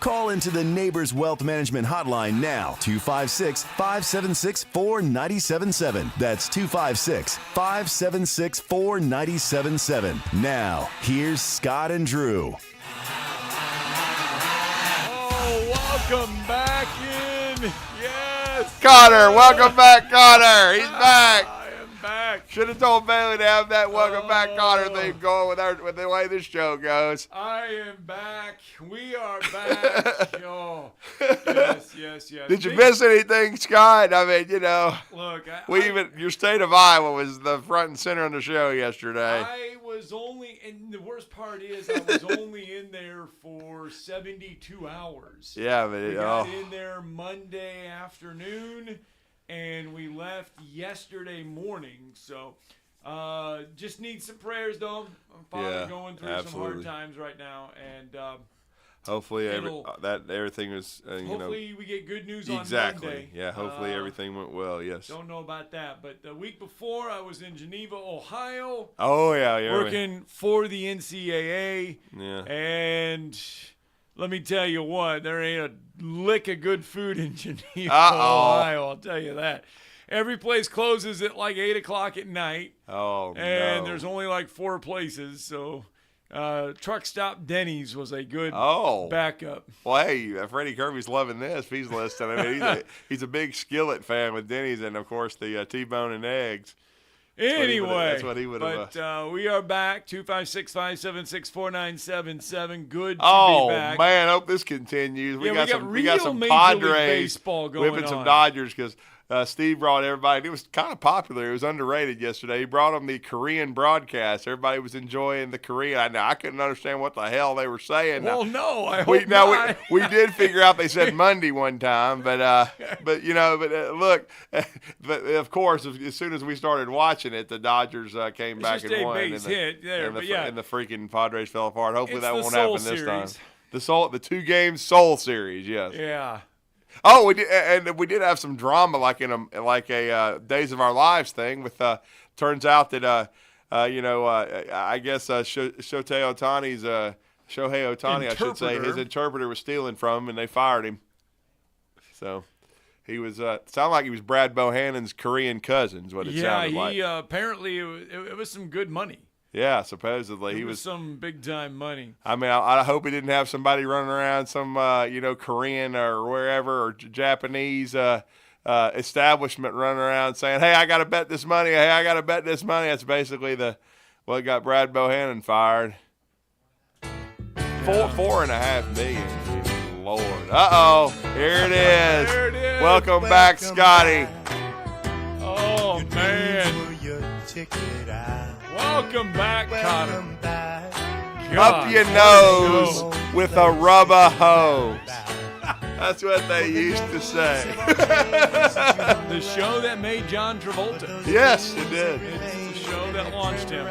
Call into the Neighbors Wealth Management Hotline now, 256-576-4977. That's 256-576-4977. Now, here's Scott and Drew. Oh, welcome back in. Yes. Connor, welcome back, Connor. He's back. I am back. Should have told Bailey to have that welcome back, Connor theme going with the way this show goes. I am back. We are back. Oh, yes. Did you miss anything, Scott? I mean, Look, your state of Iowa was the front and center on the show yesterday. I was only, and the worst part is I was only in there for 72 hours. Yeah, but we got in there Monday afternoon, and we left yesterday morning. So, just need some prayers, though. I'm probably going through some hard times right now, and hopefully everything was. Hopefully we get good news on Monday. Exactly. Yeah. Hopefully everything went well. Yes. Don't know about that, but the week before I was in Geneva, Ohio. Oh yeah. Working for the NCAA. Yeah. And let me tell you what, there ain't a lick of good food in Geneva, Ohio. I'll tell you that. Every place closes at like 8 o'clock at night. Oh, and there's only like 4 places, so Truck Stop Denny's was a good backup. Well, hey, Freddie Kirby's loving this. He's listening. I mean, he's a big skillet fan with Denny's and, of course, the T-bone and eggs. Anyway, that's what he would have. But we are back. 256-576-4977. Good to be back. Oh man, I hope this continues. We got some Major Padres League Baseball going whipping on. some Dodgers because Steve brought everybody. It was kind of popular. It was underrated yesterday. He brought them the Korean broadcast. Everybody was enjoying the Korean. I couldn't understand what the hell they were saying. Well, no, I hope not. We did figure out they said Monday one time, but look, but of course, as soon as we started watching it, the Dodgers came back and won. Base hit there, and the freaking Padres fell apart. Hopefully that won't happen this time. The 2-game Soul Series, yes. Yeah. Oh, we did have some drama like a Days of Our Lives thing. With turns out that I guess Shohei Ohtani, I should say, his interpreter was stealing from him, and they fired him. So he was sounded like he was Brad Bohannon's Korean cousin. Is what it sounded like. Yeah, apparently it was some good money. Yeah, supposedly he was some big time money. I mean, I hope he didn't have somebody running around some Korean or wherever or Japanese establishment running around saying, "Hey, I got to bet this money. Hey, I got to bet this money." That's basically what got Brad Bohannon fired. $4.5 million. Lord. Here it is. There it is. Welcome back, Scotty. Oh man. Welcome back, Connor. Up your nose with a rubber hose. That's what they used to say. The show that made John Travolta. Yes, it did. It's the show that launched him.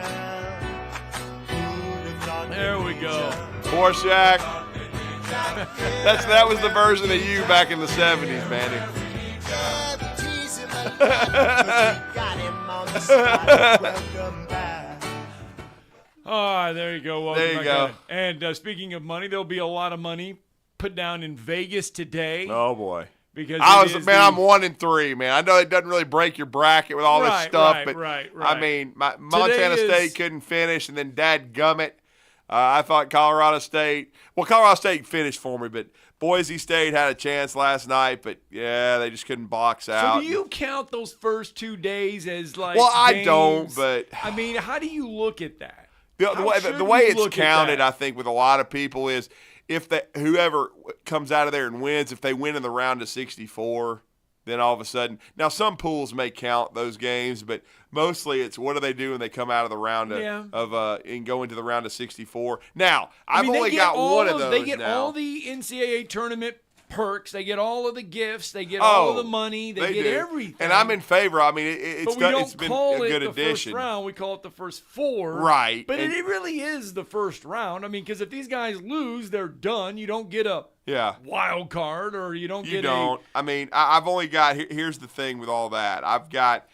There we go. Poor Shaq. That was the version of you back in the 70s, Manny. There you go. Welcome there you go. And speaking of money, there'll be a lot of money put down in Vegas today. Oh boy! Because I'm 1-3, man. I know it doesn't really break your bracket with all this stuff, but right. I mean, Montana State couldn't finish, and then dadgummit, I thought Colorado State finished for me, but Boise State had a chance last night, but yeah, they just couldn't box out. So do you count those first 2 days as like Well, I games? don't, but I mean, how do you look at that? The way it's counted, I think, with a lot of people is if whoever comes out of there and wins, if they win in the round of 64, then all of a sudden – now, some pools may count those games, but mostly it's what do they do when they come out of the round and go into the round of 64. Now, I've only got one of those. They get all the NCAA tournament perks. They get all of the gifts. They get all of the money. They get everything. And I'm in favor. I mean, it's been a good addition. First round. We call it the first 4. Right. But it really is the first round. I mean, because if these guys lose, they're done. You don't get a wild card or you don't get I mean, I've only got – here's the thing with all that. I've got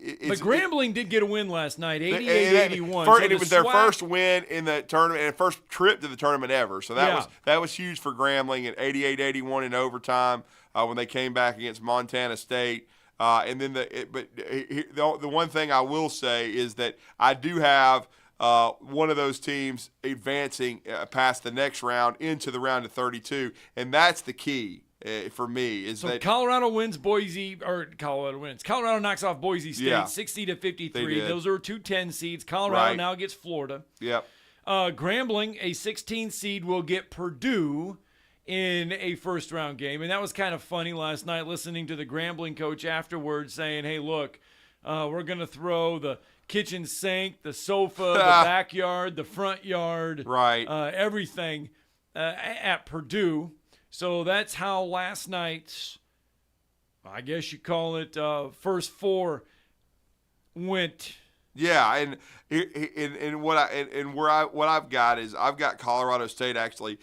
But Grambling did get a win last night, 88-81. And it was their first win in the tournament and first trip to the tournament ever. So that was huge for Grambling at 88-81 in overtime when they came back against Montana State. And then the one thing I will say is that I do have one of those teams advancing past the next round into the round of 32, and that's the key. For me, Colorado wins Colorado knocks off Boise State 60-53. Those are 2 10 seeds. Colorado now gets Florida. Yep. Grambling, a 16 seed, will get Purdue in a first round game, and that was kind of funny last night listening to the Grambling coach afterwards saying, "Hey, look, we're gonna throw the kitchen sink, the sofa, the backyard, the front yard, everything at Purdue." So that's how last night's, I guess you call it, first 4 went. Yeah, and what I've got is I've got Colorado State actually,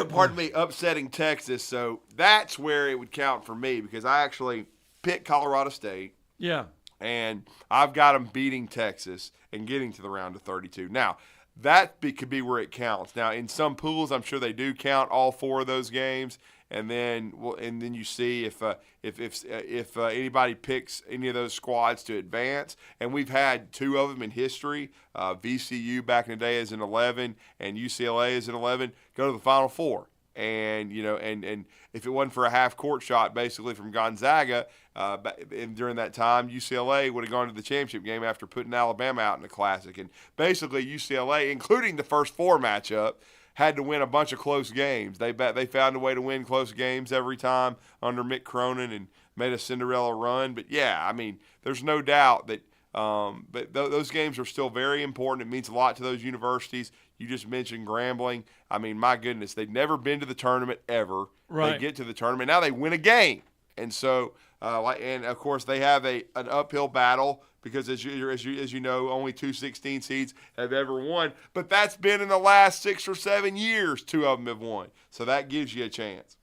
pardon me, upsetting Texas. So that's where it would count for me because I actually picked Colorado State. Yeah. And I've got them beating Texas and getting to the round of 32. Now, could be where it counts. Now, in some pools, I'm sure they do count all 4 of those games, and then you see if anybody picks any of those squads to advance. And we've had 2 of them in history. VCU back in the day is in 11, and UCLA is in 11. Go to the Final Four. And and if it wasn't for a half court shot basically from Gonzaga, and during that time UCLA would have gone to the championship game after putting Alabama out in the Classic. And basically UCLA, including the first 4 matchup, had to win a bunch of close games. They found a way to win close games every time under Mick Cronin and made a Cinderella run. But yeah, I mean, there's no doubt that. But those games are still very important. It means a lot to those universities. You just mentioned Grambling. I mean, my goodness, they've never been to the tournament ever. Right. They get to the tournament. Now they win a game. And so, and of course, they have an uphill battle because, as you know, only 2 16 seeds have ever won. But that's been in the last 6 or 7 years. 2 of them have won. So that gives you a chance.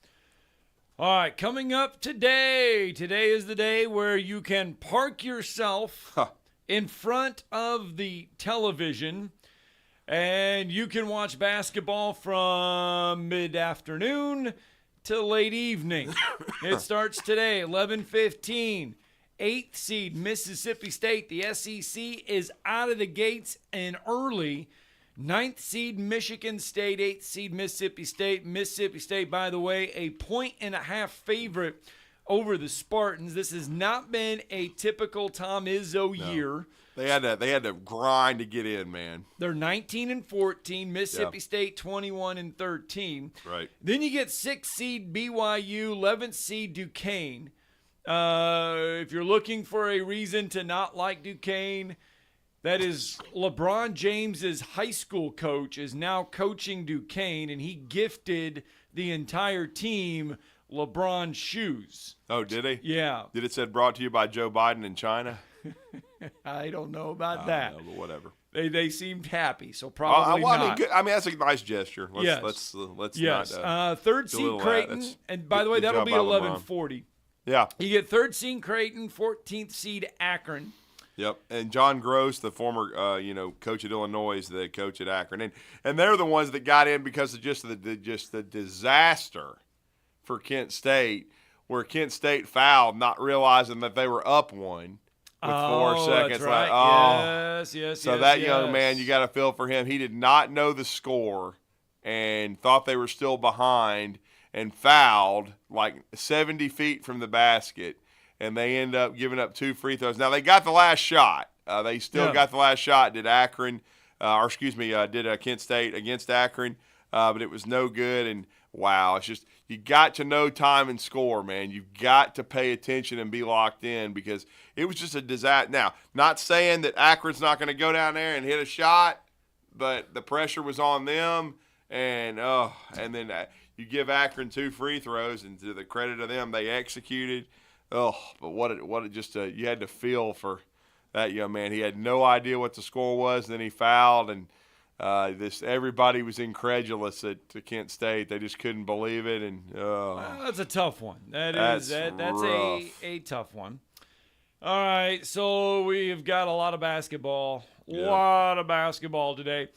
All right, coming up today. Today is the day where you can park yourself in front of the television and you can watch basketball from mid-afternoon to late evening. It starts today, 11:15. 8th seed Mississippi State. The SEC is out of the gates and early. 9th seed Michigan State, 8th seed Mississippi State. Mississippi State, by the way, a 1.5 favorite over the Spartans. This has not been a typical Tom Izzo year. They had to grind to get in, man. They're 19-14. Mississippi State 21-13. Right. Then you get 6th seed BYU, 11th seed Duquesne. If you're looking for a reason to not like Duquesne, that is LeBron James's high school coach is now coaching Duquesne, and he gifted the entire team LeBron shoes. Oh, did he? Yeah. Did it say brought to you by Joe Biden in China? I don't know about that. But whatever. They seemed happy, so probably not. I mean, that's a nice gesture. Let's yes. not. Third seed Creighton, and by the way, that'll be 11:40. Yeah. You get 3rd seed Creighton, 14th seed Akron. Yep, and John Gross, the former coach at Illinois, is the coach at Akron, and they're the ones that got in because of just the disaster for Kent State, where Kent State fouled, not realizing that they were up 1 with 4 seconds. That's right. Yes. So that young man, you got to feel for him. He did not know the score and thought they were still behind and fouled like 70 feet from the basket. And they end up giving up 2 free throws. Now, they got the last shot. They still got the last shot. Did Kent State against Akron. But it was no good. And, wow, it's just you got to know time and score, man. You've got to pay attention and be locked in because it was just a disaster. Now, not saying that Akron's not going to go down there and hit a shot, but the pressure was on them. And then you give Akron 2 free throws, and to the credit of them, they executed. Oh, but you had to feel for that young man. He had no idea what the score was, and then he fouled, and everybody was incredulous at Kent State. They just couldn't believe it, and well, that's a tough one. That's a tough one. All right, so we've got a lot of basketball. Lot of basketball today. A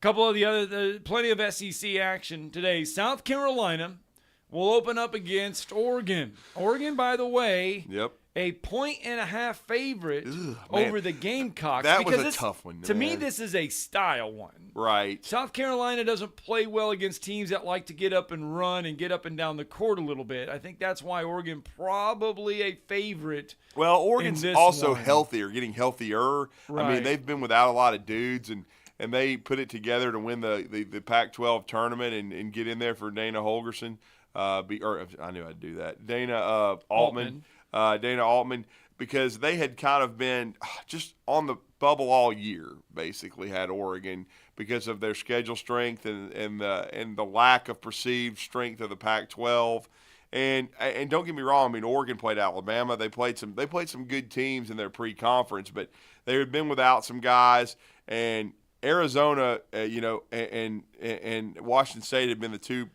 couple of plenty of SEC action today. South Carolina will open up against Oregon. Oregon, by the way, a 1.5 favorite over the Gamecocks. That was a tough one. To me, this is a style one. Right. South Carolina doesn't play well against teams that like to get up and run and get up and down the court a little bit. I think that's why Oregon probably a favorite. Well, Oregon's also healthier, getting healthier. Right. I mean, they've been without a lot of dudes, and they put it together to win the Pac-12 tournament and get in there for Dana Holgorsen. I knew I'd do that. Dana Altman. Dana Altman, because they had kind of been just on the bubble all year, basically, had Oregon because of their schedule strength and the lack of perceived strength of the Pac-12. And don't get me wrong, I mean, Oregon played Alabama. They played some good teams in their pre-conference, but they had been without some guys. And Arizona, and Washington State had been the two,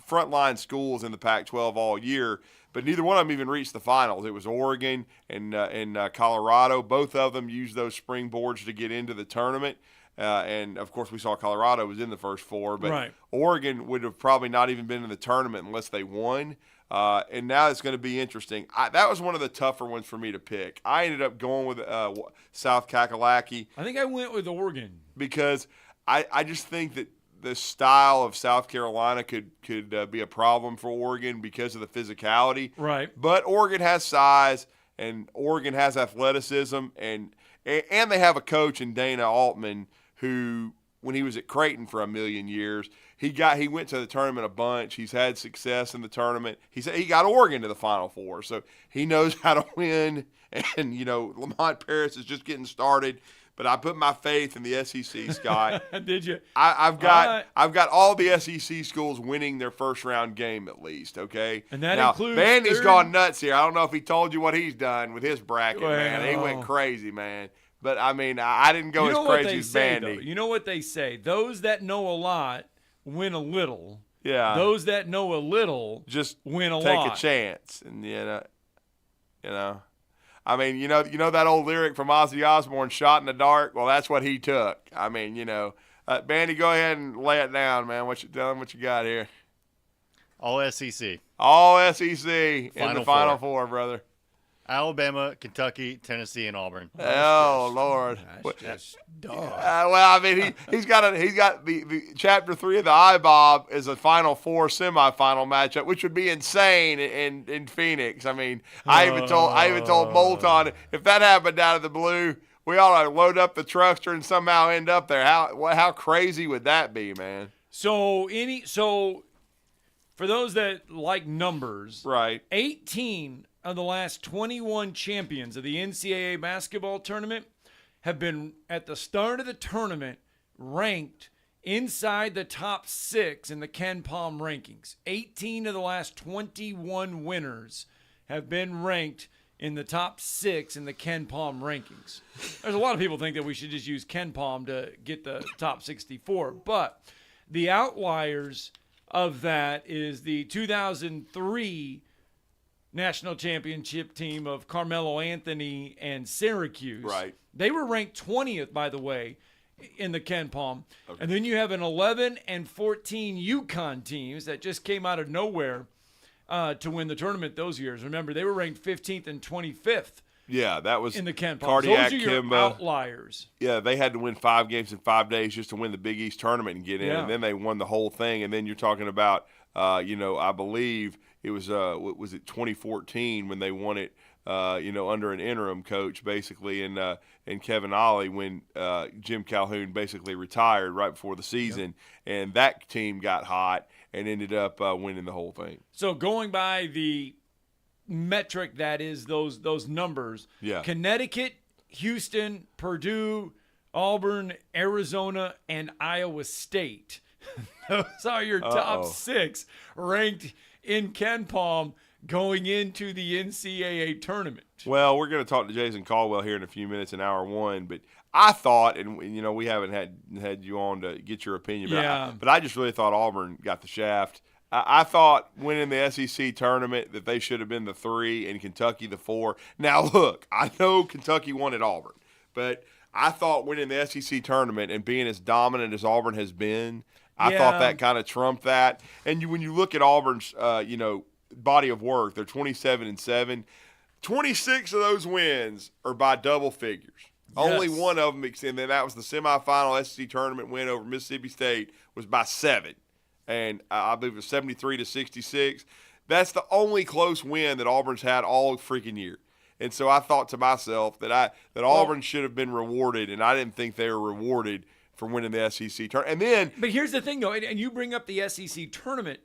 frontline schools in the Pac-12 all year. But neither one of them even reached the finals. It was Oregon and Colorado. Both of them used those springboards to get into the tournament. And, of course, we saw Colorado was in the first four. But Oregon would have probably not even been in the tournament unless they won. And now it's going to be interesting. That was one of the tougher ones for me to pick. I ended up going with South Kakalaki. I think I went with Oregon. Because I just think that the style of South Carolina could be a problem for Oregon because of the physicality. Right. But Oregon has size, and Oregon has athleticism, and they have a coach in Dana Altman who, when he was at Creighton for a million years, he went to the tournament a bunch. He's had success in the tournament. He got Oregon to the Final Four, so he knows how to win. And Lamont Paris is just getting started. But I put my faith in the SEC, Scott. Did you? I've got all the SEC schools winning their first round game at least. Okay. And that includes Vandy's gone nuts here. I don't know if he told you what he's done with his bracket, man. He went crazy, man. But I mean, I didn't go as crazy as Vandy. You know what they say? Those that know a lot win a little. Yeah. Those that know a little just win a lot. Take a chance, and I mean, you know that old lyric from Ozzy Osbourne, "Shot in the dark." Well, that's what he took. I mean, Bandy, go ahead and lay it down, man. Tell him what you got here. All SEC. All SEC in the Final Four, brother. Alabama, Kentucky, Tennessee, and Auburn. Oh Lord! That's just dumb. Well, I mean, he's got the chapter 3 of the IBOB is a Final Four semifinal matchup, which would be insane in Phoenix. I mean, I even told Moulton if that happened out of the blue, we ought to load up the truckster and somehow end up there. How crazy would that be, man? So for those that like numbers, right? 18 of the last 21 champions of the NCAA basketball tournament have been, at the start of the tournament, ranked inside the top 6 in the Ken Palm rankings. 18 of the last 21 winners have been ranked in the top 6 in the Ken Palm rankings. There's a lot of people think that we should just use Ken Palm to get the top 64, but the outliers of that is the 2003 national championship team of Carmelo Anthony and Syracuse. Right. They were ranked 20th, by the way, in the Ken Palm. Okay. And then you have an 11 and 14 UConn teams that just came out of nowhere to win the tournament those years. Remember, they were ranked 15th and 25th. Yeah, that was in the Ken Palm. Cardiac Those are your Kimba. Outliers. Yeah, they had to win 5 games in 5 days just to win the Big East tournament and get in, and then they won the whole thing. And then you're talking about, I believe it was 2014 when they won it, under an interim coach basically, and Kevin Ollie when Jim Calhoun basically retired right before the season, and that team got hot and ended up winning the whole thing. So going by the metric that is those numbers, Connecticut, Houston, Purdue, Auburn, Arizona, and Iowa State. Those are your top 6 ranked in Ken Palm going into the NCAA tournament. Well, we're going to talk to Jason Caldwell here in a few minutes in hour 1, but I thought, and we haven't had you on to get your opinion about it, but I just really thought Auburn got the shaft. I thought winning the SEC tournament that they should have been the 3 and Kentucky the 4. Now, look, I know Kentucky won at Auburn, but I thought winning the SEC tournament and being as dominant as Auburn has been, I thought that kind of trumped that. And when you look at Auburn's, body of work, they're 27-7. 26 of those wins are by double figures. Yes. Only one of them, and then that was the semifinal SEC tournament win over Mississippi State, was by 7. And I believe it was 73-66. That's the only close win that Auburn's had all freaking year. And so I thought to myself that Auburn should have been rewarded, and I didn't think they were rewarded for winning the SEC tournament. But here's the thing, though, and you bring up the SEC tournament,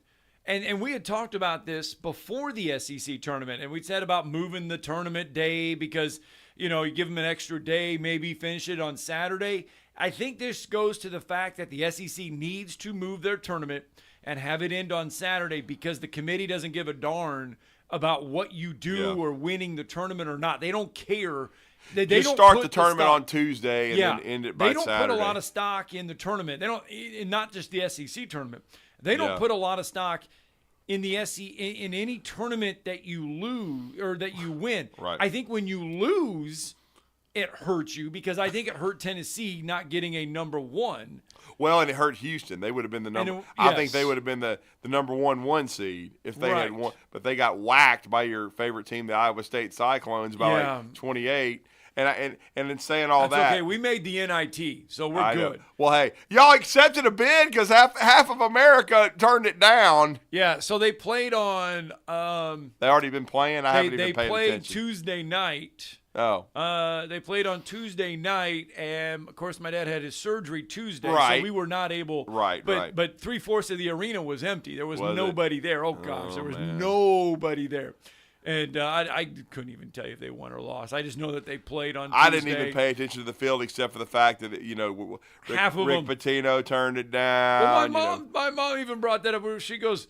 and we had talked about this before the SEC tournament, and we said about moving the tournament day because, you give them an extra day, maybe finish it on Saturday. I think this goes to the fact that the SEC needs to move their tournament and have it end on Saturday because the committee doesn't give a darn about what you do or winning the tournament or not. They don't care. They just start the tournament on Tuesday and then end it by Saturday. They don't put a lot of stock in the tournament. They don't, and not just the SEC tournament. They don't put a lot of stock in the in any tournament that you lose or that you win. Right. I think when you lose, it hurts you because I think it hurt Tennessee not getting a number 1. Well, and it hurt Houston. They would have been the number. I think they would have been the number 1 seed if they had won. But they got whacked by your favorite team, the Iowa State Cyclones, by like 28. And in saying all that, okay. We made the NIT, so we're good. Well, hey, y'all accepted a bid because half of America turned it down. Yeah. So they played on. They already been playing. I haven't even paid attention. They played Tuesday night. Oh. They played on Tuesday night, and of course, my dad had his surgery Tuesday, so we were not able. Right. But 3/4 of the arena was empty. There was nobody there. Oh gosh, there was nobody there. And I couldn't even tell you if they won or lost. I just know that they played on Tuesday. I didn't even pay attention to the field except for the fact that, Rick Pitino turned it down. Well, my mom even brought that up. She goes,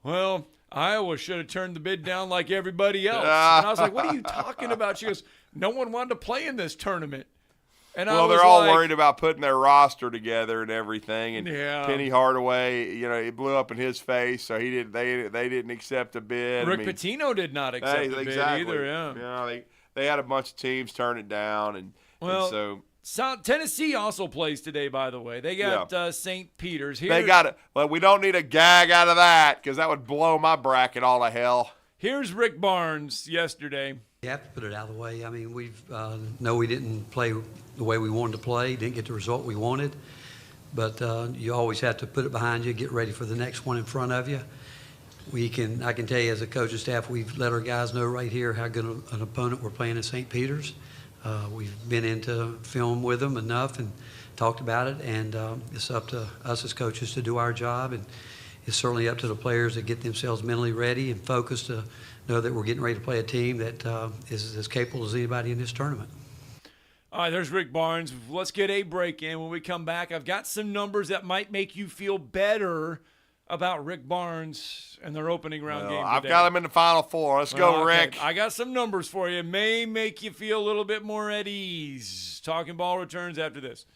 well, Iowa should have turned the bid down like everybody else. And I was like, what are you talking about? She goes, no one wanted to play in this tournament. And they're all worried about putting their roster together and everything. And Penny Hardaway, it blew up in his face, so they didn't accept a bid. Rick Pitino did not accept the bid either. Yeah, they had a bunch of teams turn it down, and so Tennessee also plays today. By the way, they got St. Peter's here. They got it. Well, we don't need a gag out of that because that would blow my bracket all to hell. Here's Rick Barnes yesterday. You have to put it out of the way. I mean, we didn't play the way we wanted to play, didn't get the result we wanted, but you always have to put it behind you, get ready for the next one in front of you. I can tell you as a coaching staff, we've let our guys know right here how good an opponent we're playing in St. Peter's. We've been into film with them enough and talked about it, and it's up to us as coaches to do our job, and it's certainly up to the players to get themselves mentally ready and focused to know that we're getting ready to play a team that is as capable as anybody in this tournament. All right, there's Rick Barnes. Let's get a break in. When we come back, I've got some numbers that might make you feel better about Rick Barnes and their opening round game today. I've got him in the Final Four. Let's go, Rick. I got some numbers for you. May make you feel a little bit more at ease. Talking Ball returns after this.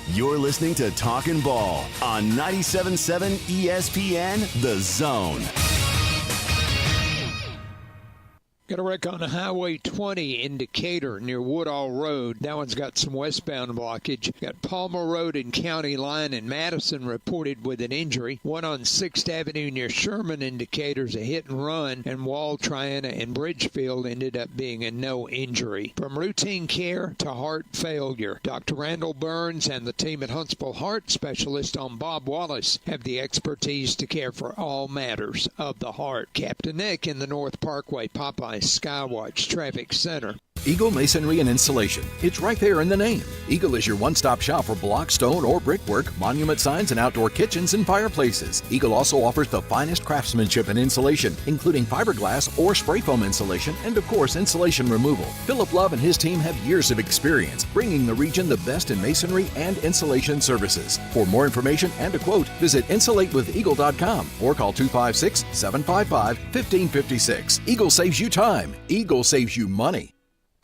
You're listening to Talkin' Ball on 97.7 ESPN, The Zone. Got a wreck on Highway 20 in Decatur near Woodall Road. That one's got some westbound blockage. Got Palmer Road and County Line in Madison reported with an injury. One on 6th Avenue near Sherman in Decatur's a hit and run. And Wall, Triana, and Bridgefield ended up being a no injury. From routine care to heart failure, Dr. Randall Burns and the team at Huntsville Heart Specialist on Bob Wallace have the expertise to care for all matters of the heart. Captain Nick in the North Parkway Popeye Skywatch Traffic Center. Eagle Masonry and Installation. It's right there in the name. Eagle is your one-stop shop for block, stone, or brickwork, monument signs, and outdoor kitchens and fireplaces. Eagle also offers the finest craftsmanship and insulation, including fiberglass or spray foam insulation, and of course, insulation removal. Philip Love and his team have years of experience, bringing the region the best in masonry and insulation services. For more information and a quote, visit insulatewitheagle.com or call 256-755-1556. Eagle saves you time. Eagle saves you money.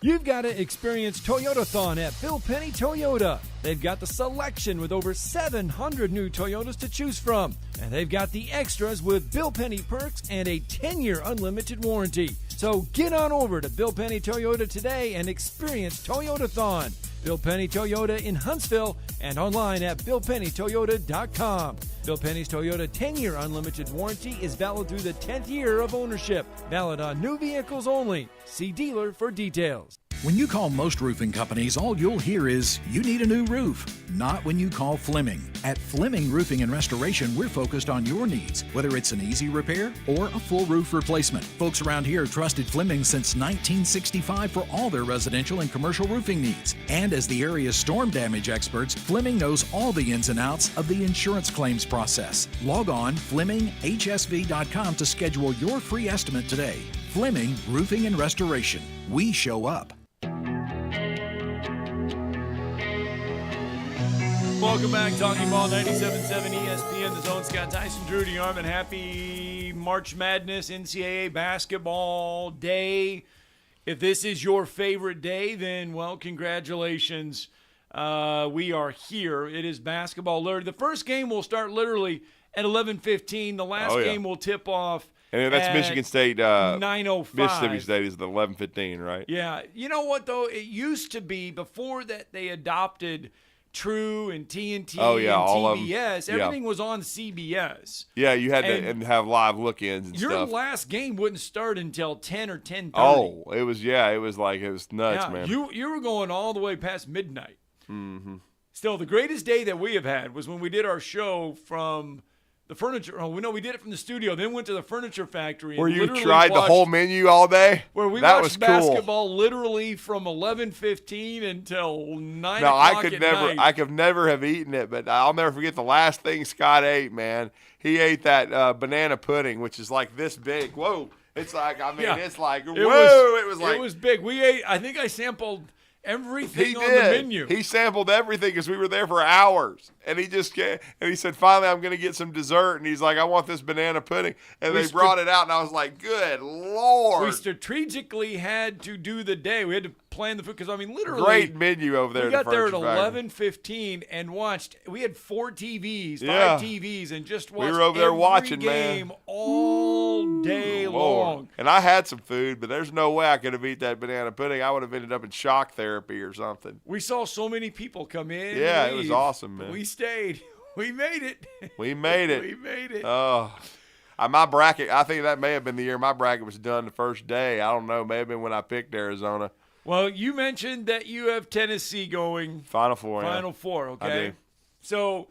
You've got to experience Toyotathon at Bill Penny Toyota. They've got the selection with over 700 new Toyotas to choose from. And they've got the extras with Bill Penny perks and a 10-year unlimited warranty. So get on over to Bill Penny Toyota today and experience Toyotathon. Bill Penny Toyota in Huntsville and online at BillPennyToyota.com. Bill Penny's Toyota 10-year unlimited warranty is valid through the 10th year of ownership. Valid on new vehicles only. See dealer for details. When you call most roofing companies, all you'll hear is, you need a new roof. Not when you call Fleming. At Fleming Roofing and Restoration, we're focused on your needs, whether it's an easy repair or a full roof replacement. Folks around here have trusted Fleming since 1965 for all their residential and commercial roofing needs. And as the area's storm damage experts, Fleming knows all the ins and outs of the insurance claims process. Log on FlemingHSV.com to schedule your free estimate today. Fleming Roofing and Restoration. We show up. Welcome back, Talking Ball 97.7 ESPN, The Zone. Scott Tyson, Drew DeArmond. Happy March Madness NCAA basketball day. If this is your favorite day, then, well, congratulations. We are here. It is basketball alert. The first game will start literally at 11:15. The last game will tip off and that's Michigan State. 9:05. Mississippi State is the 11:15, right? Yeah. You know what, though? It used to be, before that they adopted True and TNT and TBS. Everything was on CBS. Yeah, you had to have live look-ins and your stuff. Your last game wouldn't start until 10 or 10:30. Oh, it was nuts, man. You were going all the way past midnight. Mm-hmm. Still, the greatest day that we have had was when we did our show from the furniture. Oh, we did it from the studio. Then went to the furniture factory. Where you tried the whole menu all day? Where we watched basketball literally from 11:15 until 9 o'clock at night. I could never have eaten it, but I'll never forget the last thing Scott ate, man. He ate that banana pudding, which is like this big. Whoa. It's like, it's like, it was big. We ate, I think I sampled everything on the menu. He sampled everything because we were there for hours. And he said, finally, I'm going to get some dessert. And he's like, I want this banana pudding. And they brought it out, and I was like, good Lord. We strategically had to do the day. We had to plan the food because, literally. Great menu over there. We got there at 11:15 and watched. We had 4 TVs, 5 TVs, and just watched. We were over there watching, game man, all day long. And I had some food, but there's no way I could have eaten that banana pudding. I would have ended up in shock therapy or something. We saw so many people come in. Yeah, it was awesome, man. We stayed. We made it. We made it. We made it. Oh. My bracket, I think that may have been the year my bracket was done the first day. I don't know. May have been when I picked Arizona. Well, you mentioned that you have Tennessee going. Final Four, okay? I do. So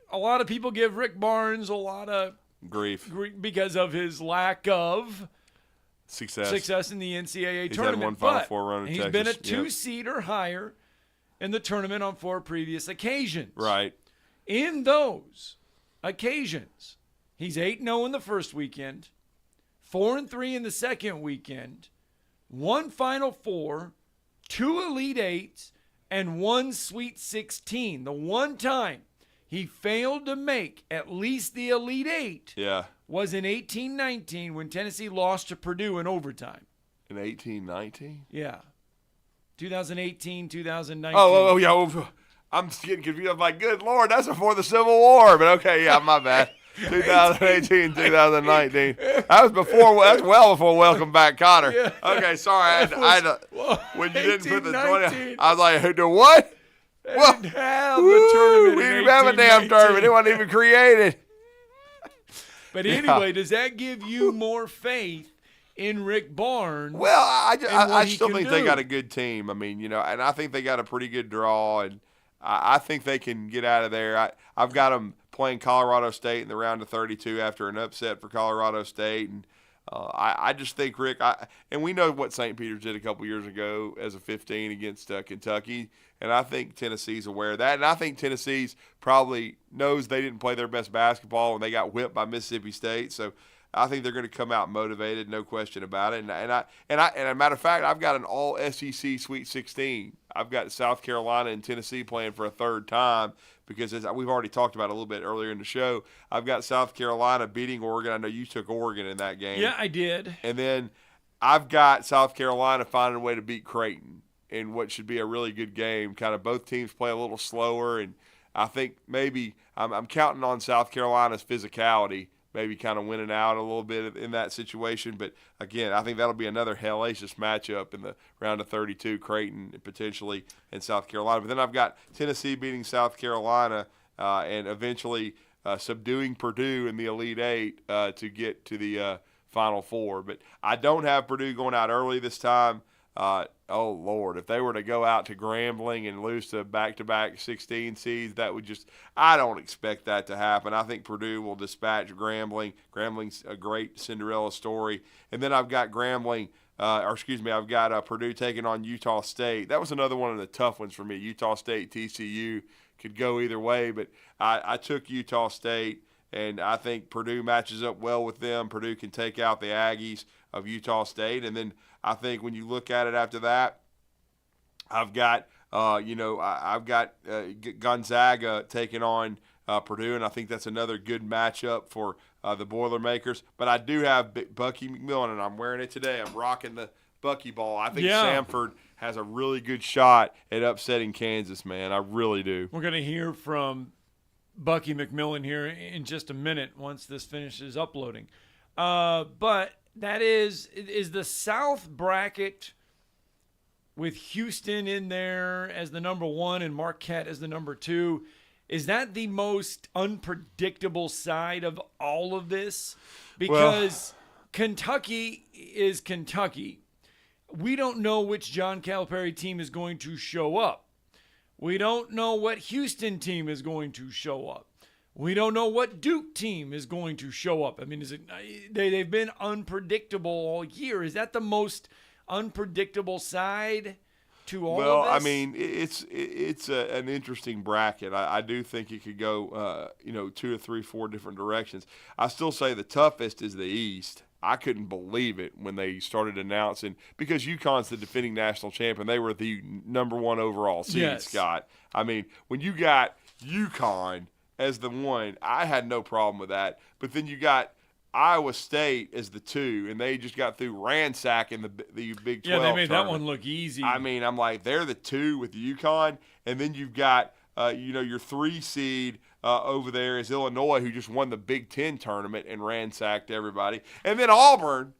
a lot of people give Rick Barnes a lot of grief because of his lack of success in the NCAA he's tournament. Had one Final Four run in he's Texas. Been a 2-seed or higher in the tournament on 4 previous occasions. Right. In those occasions, he's 8-0 in the first weekend, 4-3 in the second weekend, 1 Final Four, 2 Elite Eights, and 1 Sweet 16. The one time he failed to make at least the Elite Eight was in 18-19 when Tennessee lost to Purdue in overtime. In 18-19? Yeah. 2018, 2019. Oh, yeah. I'm getting confused. I'm like, good Lord, that's before the Civil War. But okay, yeah, my bad. 2018, 2019. That's well before Welcome Back, Connor. Yeah. Okay, sorry. When you didn't put the 20, I was like, do what? They didn't have a tournament. We didn't have a damn tournament. It wasn't even created. But anyway, does that give you more faith in Rick Barnes? Well, I still think they got a good team. And I think they got a pretty good draw, and I think they can get out of there. I've got them playing Colorado State in the round of 32 after an upset for Colorado State, and I just think Rick. And we know what St. Peter's did a couple years ago as a 15 against Kentucky, and I think Tennessee's aware of that, and I think Tennessee's probably knows they didn't play their best basketball and they got whipped by Mississippi State, so I think they're going to come out motivated, no question about it. And a matter of fact, I've got an all SEC Sweet 16. I've got South Carolina and Tennessee playing for a third time because, as we've already talked about a little bit earlier in the show, I've got South Carolina beating Oregon. I know you took Oregon in that game. Yeah, I did. And then I've got South Carolina finding a way to beat Creighton in what should be a really good game. Kind of both teams play a little slower, and I think maybe I'm counting on South Carolina's physicality, maybe kind of winning out a little bit in that situation. But, again, I think that'll be another hellacious matchup in the round of 32, Creighton potentially and South Carolina. But then I've got Tennessee beating South Carolina and eventually subduing Purdue in the Elite Eight to get to the Final Four. But I don't have Purdue going out early this time. Oh, Lord, if they were to go out to Grambling and lose to back-to-back 16 seeds, that would just – I don't expect that to happen. I think Purdue will dispatch Grambling. Grambling's a great Cinderella story. And then I've got I've got Purdue taking on Utah State. That was another one of the tough ones for me. Utah State, TCU could go either way, but I took Utah State. And I think Purdue matches up well with them. Purdue can take out the Aggies of Utah State. And then I think when you look at it after that, I've got, Gonzaga taking on Purdue, and I think that's another good matchup for the Boilermakers. But I do have Bucky McMillan, and I'm wearing it today. I'm rocking the Bucky ball. I think Samford has a really good shot at upsetting Kansas, man. I really do. We're going to hear from Bucky McMillan here in just a minute once this finishes uploading. But that is the South bracket with Houston in there as the number 1 and Marquette as the number 2. Is that the most unpredictable side of all of this? Because Kentucky is Kentucky. We don't know which John Calipari team is going to show up. We don't know what Houston team is going to show up. We don't know what Duke team is going to show up. I mean, they've been unpredictable all year. Is that the most unpredictable side to all of this? Well, I mean, it's an interesting bracket. I do think it could go, 2 or 3, 4 different directions. I still say the toughest is the East. I couldn't believe it when they started announcing, because UConn's the defending national champion. They were the number 1 overall seed, Scott. I mean, when you got UConn as the 1, I had no problem with that. But then you got Iowa State as the 2, and they just got through ransacking the Big 12 Yeah, they made tournament. that one look easy. I mean, I'm like, they're the 2 with UConn, and then you've got, your 3 seed over there is Illinois, who just won the Big Ten tournament and ransacked everybody. And then Auburn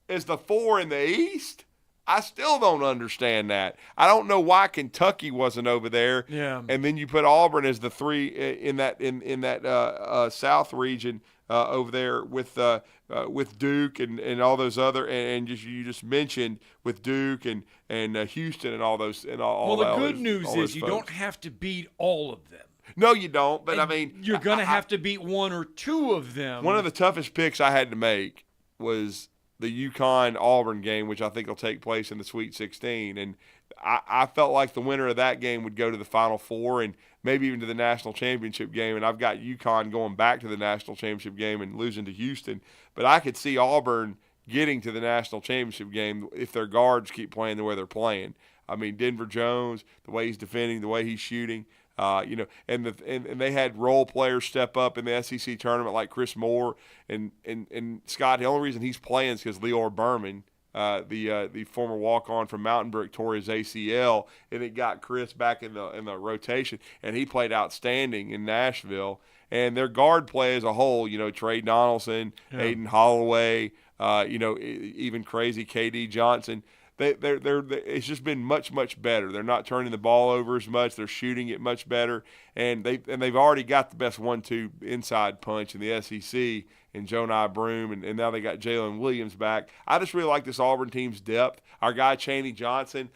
is the 4 in the East. I still don't understand that. I don't know why Kentucky wasn't over there. Yeah. And then you put Auburn as the 3 in that South region over there with Duke and all those other and you just mentioned with Duke and Houston and all those and all. Well, the good news is you don't have to beat all of them. No, you don't. But I mean, you're going to have to beat 1 or 2 of them. One of the toughest picks I had to make was the UConn-Auburn game, which I think will take place in the Sweet 16. And I felt like the winner of that game would go to the Final Four and maybe even to the national championship game. And I've got UConn going back to the national championship game and losing to Houston. But I could see Auburn getting to the national championship game if their guards keep playing the way they're playing. I mean, Denver Jones, the way he's defending, the way he's shooting. And they had role players step up in the SEC tournament like Chris Moore and Scott. The only reason he's playing is because Leor Berman, the former walk-on from Mountain Brook, tore his ACL, and it got Chris back in the rotation, and he played outstanding in Nashville. And their guard play as a whole, Trey Donaldson, Aiden Holloway, even crazy KD Johnson. It's just been much better. They're not turning the ball over as much. They're shooting it much better, and they've already got the best 1-2 inside punch in the SEC in Jonai Broom, and now they got Jalen Williams back. I just really like this Auburn team's depth. Our guy Chaney Johnson,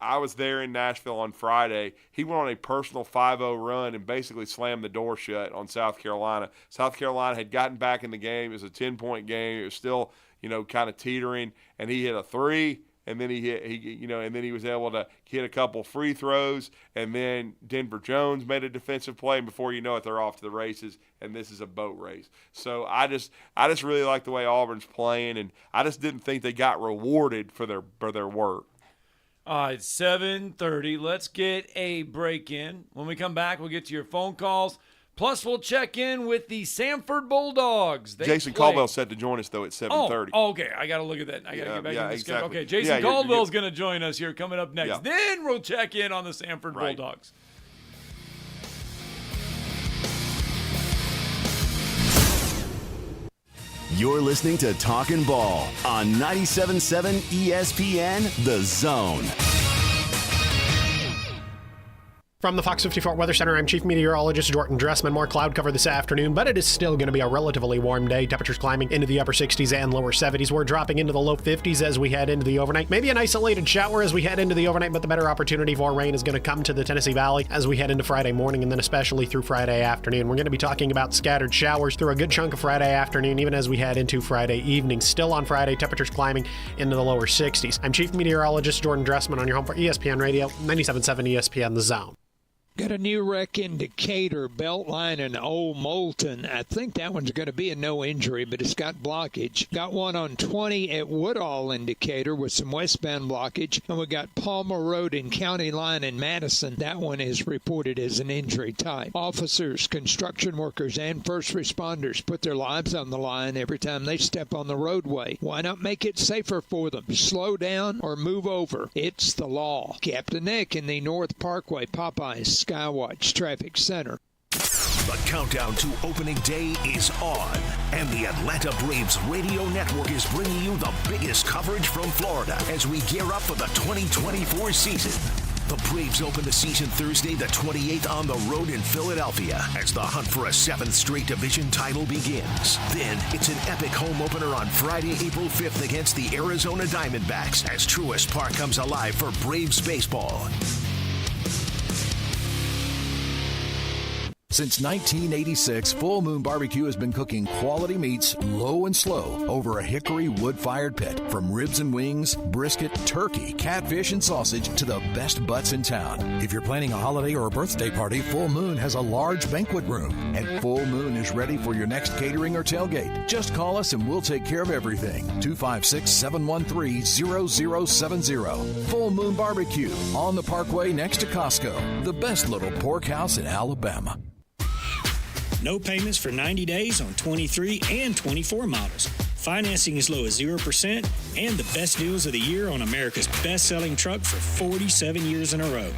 I was there in Nashville on Friday. He went on a personal 5-0 run and basically slammed the door shut on South Carolina. South Carolina had gotten back in the game. It was a 10-point game. It was still, kind of teetering, and he hit a 3. And then and then he was able to hit a couple free throws, and then Denver Jones made a defensive play, and before you know it, they're off to the races, and this is a boat race. So I just really like the way Auburn's playing, and I just didn't think they got rewarded for their work. All right, 7:30. Let's get a break in. When we come back, we'll get to your phone calls. Plus, we'll check in with the Samford Bulldogs. Jason Caldwell's set to join us, though, at 7:30. Oh, okay. I got to look at that. I got to get back in the schedule. Exactly. Okay, Jason Caldwell's going to join us here coming up next. Yeah. Then we'll check in on the Samford Bulldogs. You're listening to Talkin' Ball on 97.7 ESPN, The Zone. From the Fox 54 Weather Center, I'm Chief Meteorologist Jordan Dressman. More cloud cover this afternoon, but it is still going to be a relatively warm day. Temperatures climbing into the upper 60s and lower 70s. We're dropping into the low 50s as we head into the overnight. Maybe an isolated shower as we head into the overnight, but the better opportunity for rain is going to come to the Tennessee Valley as we head into Friday morning and then especially through Friday afternoon. We're going to be talking about scattered showers through a good chunk of Friday afternoon, even as we head into Friday evening. Still on Friday, temperatures climbing into the lower 60s. I'm Chief Meteorologist Jordan Dressman on your home for ESPN Radio, 97.7 ESPN The Zone. Got a new wreck in Decatur, Beltline and Old Moulton. I think that one's going to be a no injury, but it's got blockage. Got one on 20 at Woodall in Decatur with some westbound blockage. And we got Palmer Road and County Line in Madison. That one is reported as an injury type. Officers, construction workers, and first responders put their lives on the line every time they step on the roadway. Why not make it safer for them? Slow down or move over. It's the law. Captain Nick in the North Parkway, Popeyes Skywatch Traffic Center. The countdown to opening day is on, and the Atlanta Braves radio network is bringing you the biggest coverage from Florida as we gear up for the 2024 season. The Braves open the season Thursday the 28th on the road in Philadelphia as the hunt for a 7th straight division title begins. Then it's an epic home opener on Friday, April 5th against the Arizona Diamondbacks as Truist Park comes alive for Braves baseball. Since 1986, Full Moon Barbecue has been cooking quality meats low and slow over a hickory wood-fired pit. From ribs and wings, brisket, turkey, catfish, and sausage to the best butts in town. If you're planning a holiday or a birthday party, Full Moon has a large banquet room. And Full Moon is ready for your next catering or tailgate. Just call us and we'll take care of everything. 256-713-0070. Full Moon Barbecue on the Parkway next to Costco. The best little pork house in Alabama. No payments for 90 days on 23 and 24 models. Financing as low as 0% and the best deals of the year on America's best-selling truck for 47 years in a row.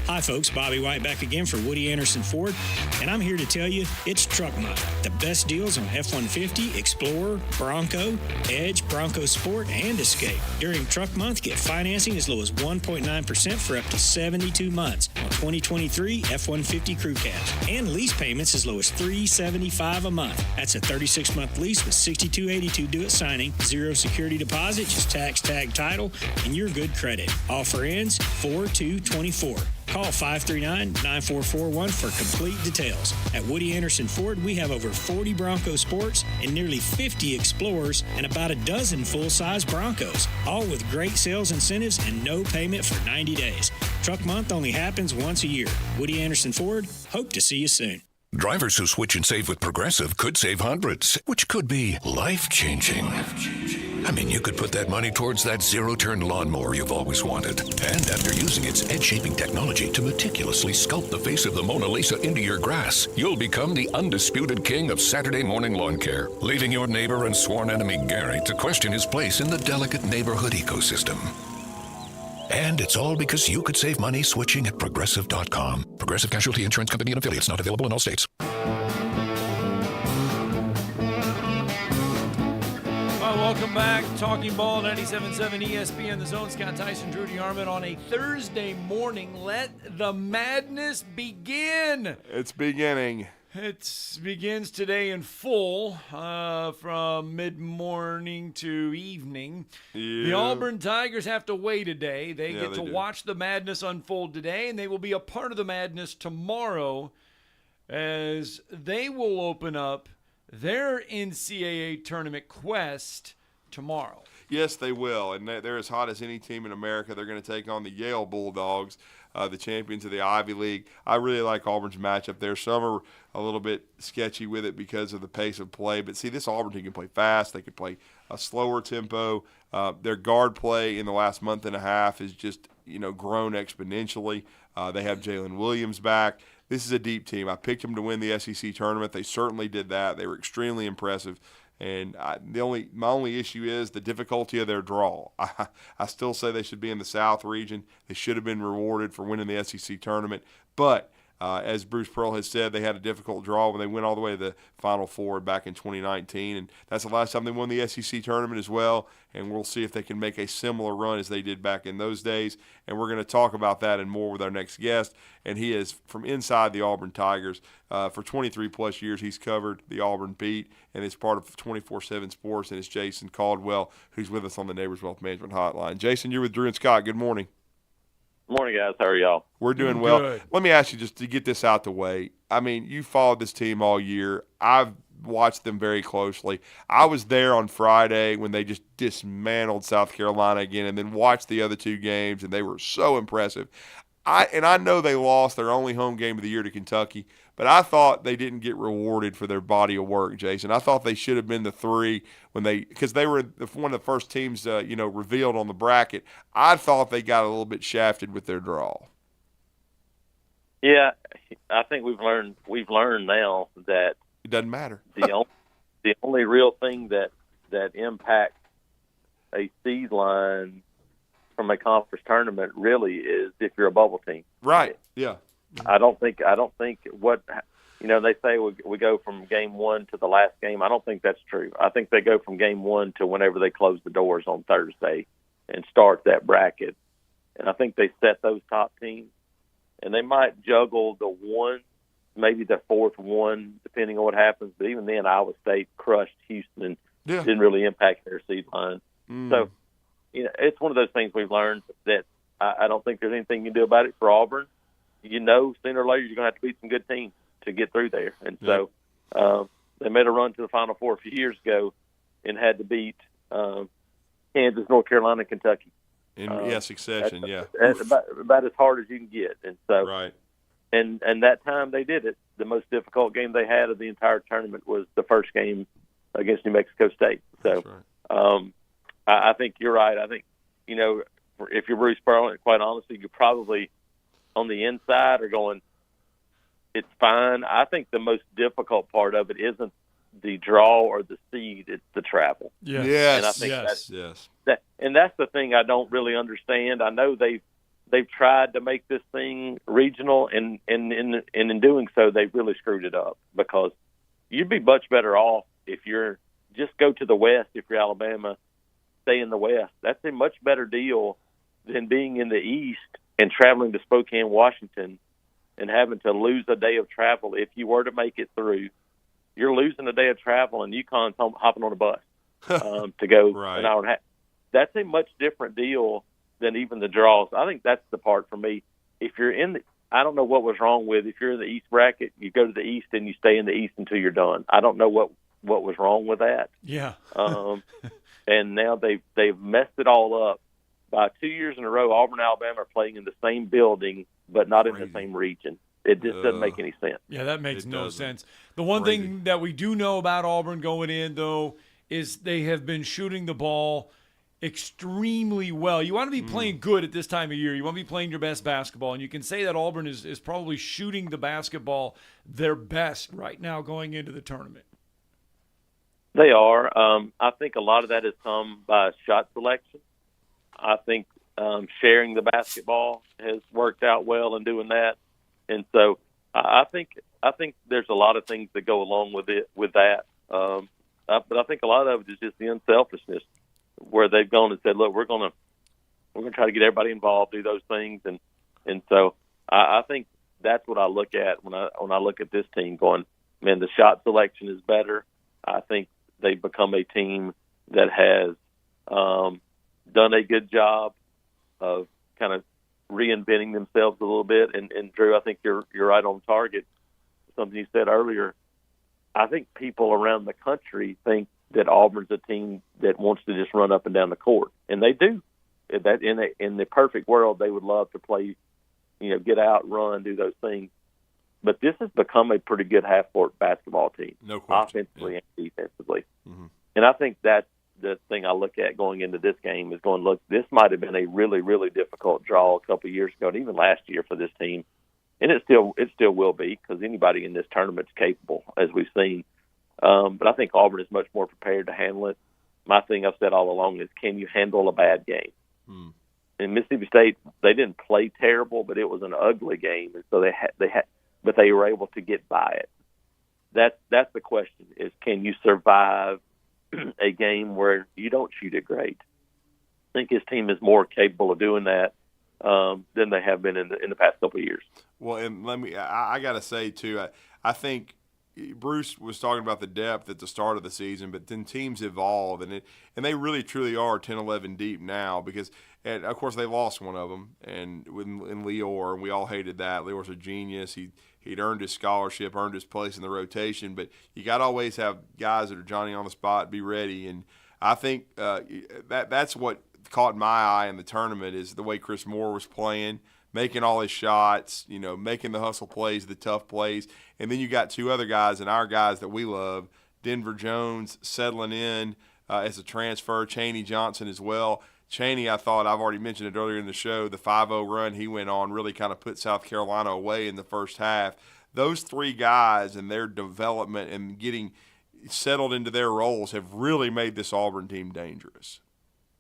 Hi folks, Bobby White back again for Woody Anderson Ford, and I'm here to tell you it's Truck Month. The best deals on F-150, Explorer, Bronco, Edge, Bronco Sport, and Escape. During Truck Month, get financing as low as 1.9% for up to 72 months on 2023 F-150 Crew Cabs, and lease payments as low as $375 a month. That's a 36-month lease with $62.82 due at signing, 0 security deposit, just tax tag title, and your good credit. Offer ends 4/2/24. Call 539-9441 for complete details. At Woody Anderson Ford, we have over 40 Bronco Sports and nearly 50 Explorers and about a dozen full-size Broncos, all with great sales incentives and no payment for 90 days. Truck Month only happens once a year. Woody Anderson Ford, hope to see you soon. Drivers who switch and save with Progressive could save hundreds, which could be life-changing. I mean, you could put that money towards that zero-turn lawnmower you've always wanted. And after using its edge-shaping technology to meticulously sculpt the face of the Mona Lisa into your grass, you'll become the undisputed king of Saturday morning lawn care, leaving your neighbor and sworn enemy Gary to question his place in the delicate neighborhood ecosystem. And it's all because you could save money switching at Progressive.com. Progressive Casualty Insurance Company and affiliates, not available in all states. Welcome back. Talking Ball, 97.7 ESPN, The Zone. Scott Tyson, Drew DeArmond on a Thursday morning. Let the madness begin. It's beginning. It begins today in full, from mid-morning to evening. Yeah. The Auburn Tigers have to wait a day. They get to watch the madness unfold today, and they will be a part of the madness tomorrow as they will open up their NCAA tournament quest tomorrow. Yes, they will, and they're as hot as any team in America. They're going to take on the Yale Bulldogs, the champions of the Ivy League. I really like Auburn's matchup there. Some are a little bit sketchy with it because of the pace of play, but see, this Auburn team can play fast. They can play a slower tempo. Their guard play in the last month and a half is just grown exponentially. They have Jalen Williams back. This is a deep team. I picked them to win the SEC tournament. They certainly did that. They were extremely impressive. And my only issue is the difficulty of their draw. I still say they should be in the South region. They should have been rewarded for winning the SEC tournament. But as Bruce Pearl has said, they had a difficult draw when they went all the way to the Final Four back in 2019. And that's the last time they won the SEC tournament as well. And we'll see if they can make a similar run as they did back in those days. And we're going to talk about that and more with our next guest. And he is from inside the Auburn Tigers. For 23-plus years, he's covered the Auburn beat, and it's part of 24/7 Sports. And it's Jason Caldwell, who's with us on the Neighbors Wealth Management Hotline. Jason, you're with Drew and Scott. Good morning. Morning, guys. How are y'all? We're doing well. Good. Let me ask you, just to get this out the way. I mean, you followed this team all year. I've watched them very closely. I was there on Friday when they just dismantled South Carolina again, and then watched the other two games, and they were so impressive. I know they lost their only home game of the year to Kentucky, but I thought they didn't get rewarded for their body of work, Jason. I thought they should have been the 3 because they were one of the first teams, revealed on the bracket. I thought they got a little bit shafted with their draw. Yeah, I think we've learned now that it doesn't matter. The only real thing that impacts a seed line from a conference tournament really is if you're a bubble team. Right. Yeah. I don't think what they say we go from game 1 to the last game. I don't think that's true. I think they go from game 1 to whenever they close the doors on Thursday and start that bracket. And I think they set those top teams, and they might juggle the one, maybe the fourth one, depending on what happens. But even then, Iowa State crushed Houston and didn't really impact their seed line. So, it's one of those things we've learned that I don't think there's anything you can do about it for Auburn. Sooner or later you're going to have to beat some good teams to get through there. And so they made a run to the Final Four a few years ago and had to beat Kansas, North Carolina, and Kentucky. In succession, that's about as hard as you can get. And so, right. And that time they did it. The most difficult game they had of the entire tournament was the first game against New Mexico State. So, I think you're right. I think, if you're Bruce Pearl, quite honestly, you're probably on the inside are going, it's fine. I think the most difficult part of it isn't the draw or the seed, it's the travel. Yes. And I think and that's the thing I don't really understand. I know they've tried to make this thing regional, and in doing so, they've really screwed it up, because you'd be much better off if you're just go to the West. If you're Alabama, stay in the West. That's a much better deal than being in the East and traveling to Spokane, Washington, and having to lose a day of travel. If you were to make it through, you're losing a day of travel, and UConn's hopping on a bus to go an hour and a half. That's a much different deal than even the draws. I think that's the part for me. If you're I don't know what was wrong with, if you're in the East bracket, you go to the East and you stay in the East until you're done. I don't know what was wrong with that. Yeah. And now they've messed it all up. By 2 years in a row, Auburn and Alabama are playing in the same building, but not in the same region. It just doesn't make any sense. Yeah, that makes no sense. The one thing that we do know about Auburn going in, though, is they have been shooting the ball extremely well. You want to be playing good at this time of year. You want to be playing your best basketball, and you can say that Auburn is probably shooting the basketball their best right now going into the tournament. They are. I think a lot of that has come by shot selection. I think sharing the basketball has worked out well in doing that, and so I think there's a lot of things that go along with that. But I think a lot of it is just the unselfishness, where they've gone and said, "Look, we're gonna try to get everybody involved, do those things," and so I think that's what I look at when I look at this team. Going, man, the shot selection is better. I think they've become a team that has done a good job of kind of reinventing themselves a little bit. And Drew, I think you're right on target. Something you said earlier. I think people around the country think that Auburn's a team that wants to just run up and down the court, and they do. That in the perfect world, they would love to play, get out, run, do those things. But this has become a pretty good half-court basketball team, no question, offensively and defensively. Mm-hmm. And I think that's the thing I look at going into this game is going, look, this might have been a really, really difficult draw a couple of years ago, and even last year for this team. And it still will be, because anybody in this tournament is capable, as we've seen. But I think Auburn is much more prepared to handle it. My thing I've said all along is, can you handle a bad game? In Mississippi State, they didn't play terrible, but it was an ugly game, and so but they were able to get by it. That's the question: is can you survive a game where you don't shoot it great? I think his team is more capable of doing that than they have been in the past couple of years. Well, and I got to say too, I think Bruce was talking about the depth at the start of the season, but then teams evolve, and they really truly are 10, 11 deep now, because, and of course they lost one of them, and in Lior, and we all hated that. Lior's a genius. He'd earned his scholarship, earned his place in the rotation, but you got to always have guys that are Johnny on the spot, be ready, and I think that's what caught my eye in the tournament, is the way Chris Moore was playing, making all his shots, making the hustle plays, the tough plays. And then you got two other guys, and our guys that we love, Denver Jones settling in as a transfer, Chaney Johnson as well. Chaney, I thought, I've already mentioned it earlier in the show, the 5-0 run he went on really kind of put South Carolina away in the first half. Those three guys and their development and getting settled into their roles have really made this Auburn team dangerous.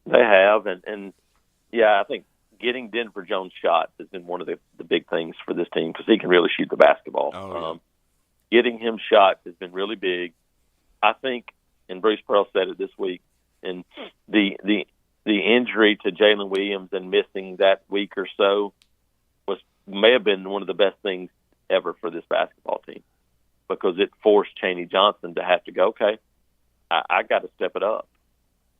They have, and yeah, I think getting Denver Jones shot has been one of the big things for this team, because he can really shoot the basketball. Getting him shot has been really big. I think, and Bruce Pearl said it this week, and the injury to Jalen Williams and missing that week or so may have been one of the best things ever for this basketball team, because it forced Chaney Johnson to have to go, okay, I got to step it up.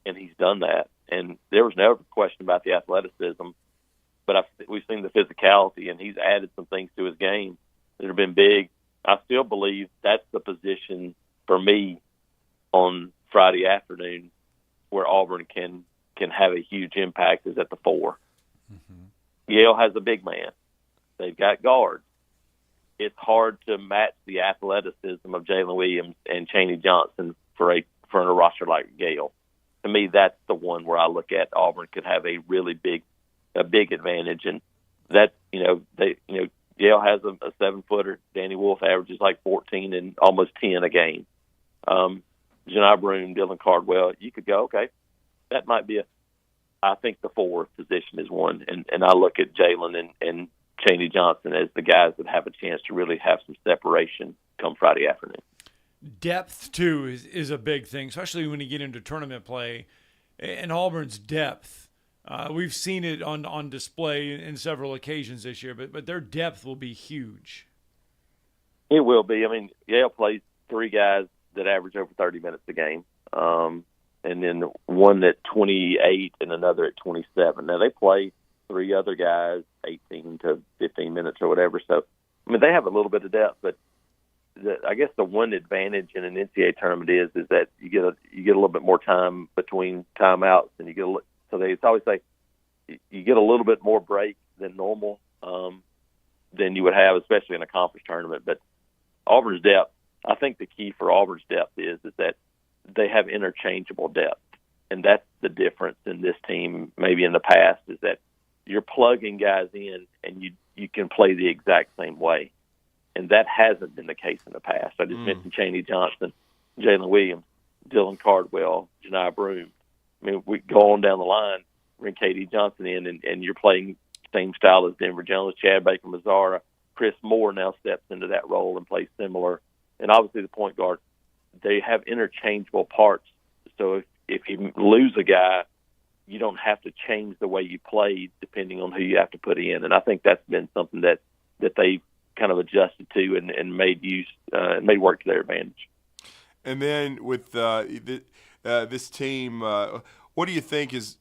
And he's done that. And there was never a question about the athleticism, but we've seen the physicality, and he's added some things to his game that have been big. I still believe that's the position for me on Friday afternoon where Auburn can have a huge impact, is at the 4. Yale has a big man. They've got guards. It's hard to match the athleticism of Jalen Williams and Chaney Johnson for a roster like Yale. To me, that's the one where I look at Auburn could have a really big advantage, and that Yale has a 7-footer. Danny Wolf averages like 14 and almost 10 a game. Janai Broome, Dylan Cardwell, you could go, okay, that might be I think the 4th position is one, and I look at Jalen and Chaney Johnson as the guys that have a chance to really have some separation come Friday afternoon. Depth, too, is a big thing, especially when you get into tournament play. And Auburn's depth, we've seen it on display in several occasions this year, but their depth will be huge. It will be. I mean, Yale plays 3 guys that average over 30 minutes a game, and then one at 28 and another at 27. Now, they play 3 other guys 18 to 15 minutes or whatever. So, I mean, they have a little bit of depth, but I guess the one advantage in an NCAA tournament is that you get a little bit more time between timeouts, and you get they always say you get a little bit more break than normal than you would have, especially in a conference tournament. But Auburn's depth, I think the key for Auburn's depth is that they have interchangeable depth, and that's the difference in this team maybe in the past, is that you're plugging guys in and you can play the exact same way. And that hasn't been the case in the past. I just mentioned Chaney Johnson, Jalen Williams, Dylan Cardwell, Janai Broome. I mean, we go on down the line, bring KD Johnson in, and you're playing same style as Denver Jones, Chad Baker-Mazzara. Chris Moore now steps into that role and plays similar. And obviously the point guard, they have interchangeable parts. So if you lose a guy, you don't have to change the way you play depending on who you have to put in. And I think that's been something that they've kind of adjusted to and made work to their advantage. And then with this team, what do you think is?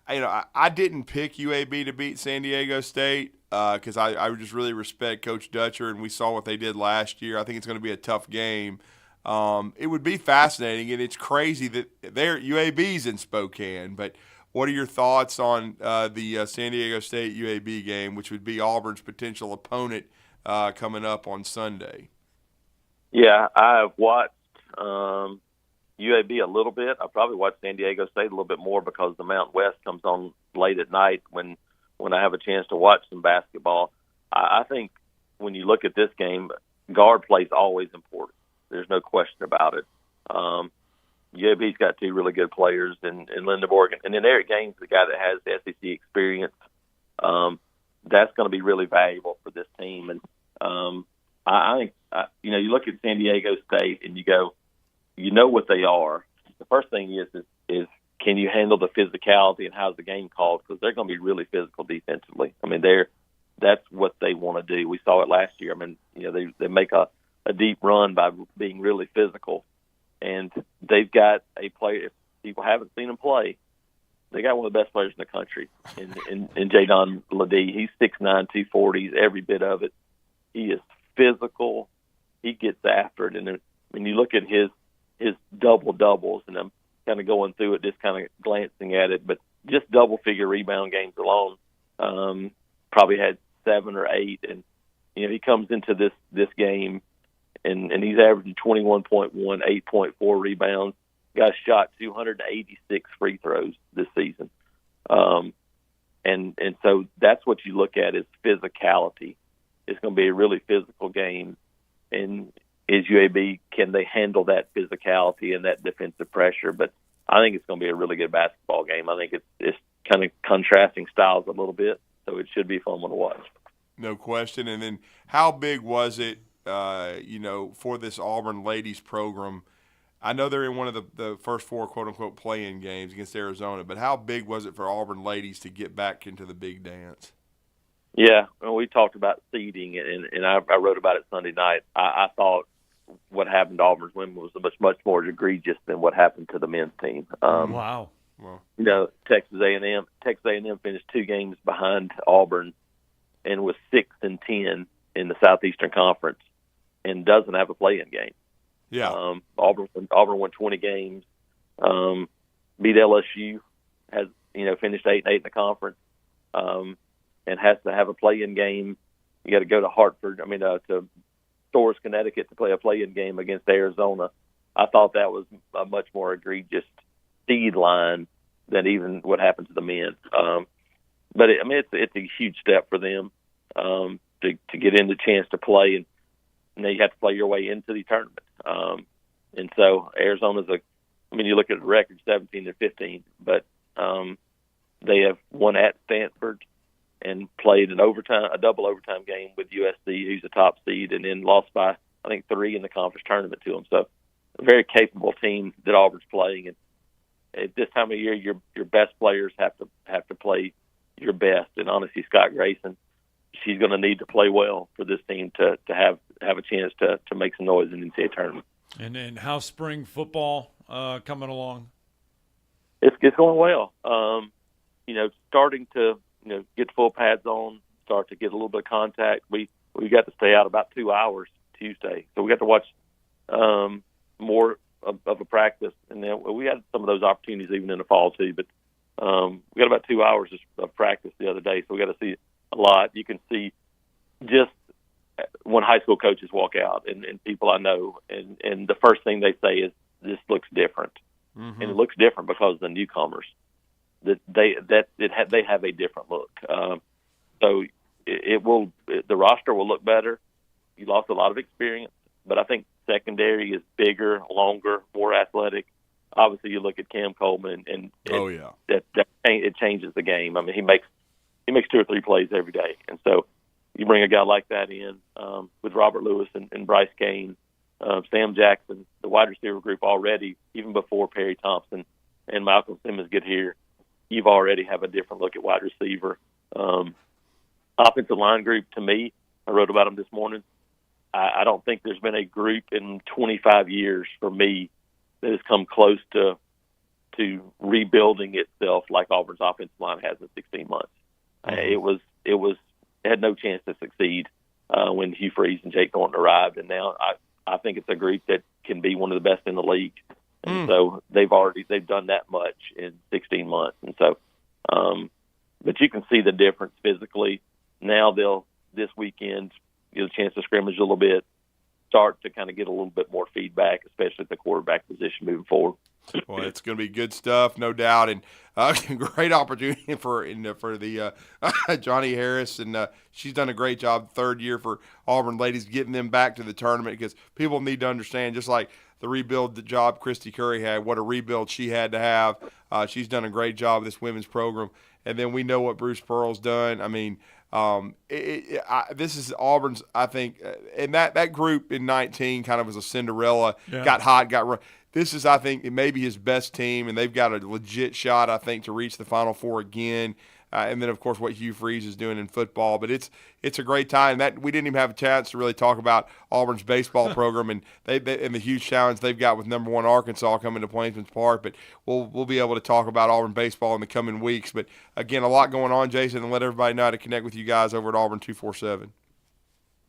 I didn't pick UAB to beat San Diego State because I just really respect Coach Dutcher, and we saw what they did last year. I think it's going to be a tough game. It would be fascinating, and it's crazy that UAB's in Spokane, but. What are your thoughts on the San Diego State UAB game, which would be Auburn's potential opponent coming up on Sunday? Yeah, I've watched UAB a little bit. I probably watch San Diego State a little bit more because the Mountain West comes on late at night when I have a chance to watch some basketball. I think when you look at this game, guard play is always important. There's no question about it. UAB's got two really good players in Lindenborg, and then Eric Gaines, the guy that has the SEC experience. That's going to be really valuable for this team. And I think, you look at San Diego State and you go, you know what they are. The first thing is can you handle the physicality and how's the game called? Because they're going to be really physical defensively. I mean, that's what they want to do. We saw it last year. I mean, they make a deep run by being really physical. And they've got a player, if people haven't seen him play, they got one of the best players in the country in Jadon Ladie. He's 6'9", 240. He's every bit of it. He is physical. He gets after it. And when you look at his double-doubles, and I'm kind of going through it, just kind of glancing at it, but just double-figure rebound games alone, probably had 7 or 8. And, he comes into this game, and he's averaging 21.1, 8.4 rebounds. Guy shot 286 free throws this season. And so that's what you look at is physicality. It's going to be a really physical game. And is UAB, can they handle that physicality and that defensive pressure? But I think it's going to be a really good basketball game. I think it's kind of contrasting styles a little bit, so it should be a fun one to watch. No question. And then how big was it, for this Auburn ladies program? I know they're in one of the first 4 quote-unquote play-in games against Arizona, but how big was it for Auburn ladies to get back into the big dance? Yeah, well, we talked about seeding, and I wrote about it Sunday night. I thought what happened to Auburn's women was much more egregious than what happened to the men's team. Wow. Texas A&M finished 2 games behind Auburn and was 6-10 in the Southeastern Conference and doesn't have a play-in game. Yeah. Auburn won 20 games, beat LSU, has finished 8-8 in the conference, and has to have a play-in game. You got to go to Storrs, Connecticut to play a play-in game against Arizona. I thought that was a much more egregious seed line than even what happened to the men. But it's a huge step for them to get in the chance to play, and now you have to play your way into the tournament. And so Arizona's you look at the record, 17-15, but they have won at Stanford and played a double overtime game with USC, who's a top seed, and then lost by, I think, 3 in the conference tournament to them. So a very capable team that Auburn's playing. And at this time of year, your best players have to play your best. And honestly, Scott Grayson, she's going to need to play well for this team to have a chance to make some noise in the NCAA tournament. And then how's spring football coming along? It's going well. Starting to get full pads on, start to get a little bit of contact. We got to stay out about 2 hours Tuesday, so we got to watch more of a practice, and then we had some of those opportunities even in the fall too. But we got about 2 hours of practice the other day, so we got to see a lot. You can see just when high school coaches walk out and people I know, and the first thing they say is, this looks different. Mm-hmm. And it looks different because of the newcomers. They have a different look. So the roster will look better. You lost a lot of experience, but I think secondary is bigger, longer, more athletic. Obviously, you look at Cam Coleman, and it changes the game. I mean, he makes 2 or 3 plays every day, and so you bring a guy like that in with Robert Lewis and Bryce Kane, Sam Jackson, the wide receiver group already, even before Perry Thompson and Malcolm Simmons get here, you've already have a different look at wide receiver. Offensive line group, to me, I wrote about them this morning. I don't think there's been a group in 25 years for me that has come close to rebuilding itself like Auburn's offensive line has in 16 months. Mm-hmm. It had no chance to succeed when Hugh Freeze and Jake Thornton arrived, and now I think it's a group that can be one of the best in the league. And so they've done that much in 16 months. And so, but you can see the difference physically. Now this weekend, get a chance to scrimmage a little bit. start to kind of get a little bit more feedback, especially at the quarterback position moving forward. Well, it's going to be good stuff, no doubt, and great opportunity for the Johnny Harris, and she's done a great job, third year for Auburn ladies, getting them back to the tournament, because people need to understand, just like the rebuild job Christy Curry had, what a rebuild she had to have. She's done a great job with this women's program, and then we know what Bruce Pearl's done. I mean, this is Auburn's, I think, and that group in 19 kind of was a Cinderella, got hot, got run. This is, I think, maybe his best team, and they've got a legit shot, I think, to reach the Final Four again. And then, of course, what Hugh Freeze is doing in football. But it's a great time. That we didn't even have a chance to really talk about Auburn's baseball program and and the huge challenge they've got with number 1 Arkansas coming to Plainsman's Park. But we'll be able to talk about Auburn baseball in the coming weeks. But again, a lot going on, Jason, and let everybody know how to connect with you guys over at Auburn 247.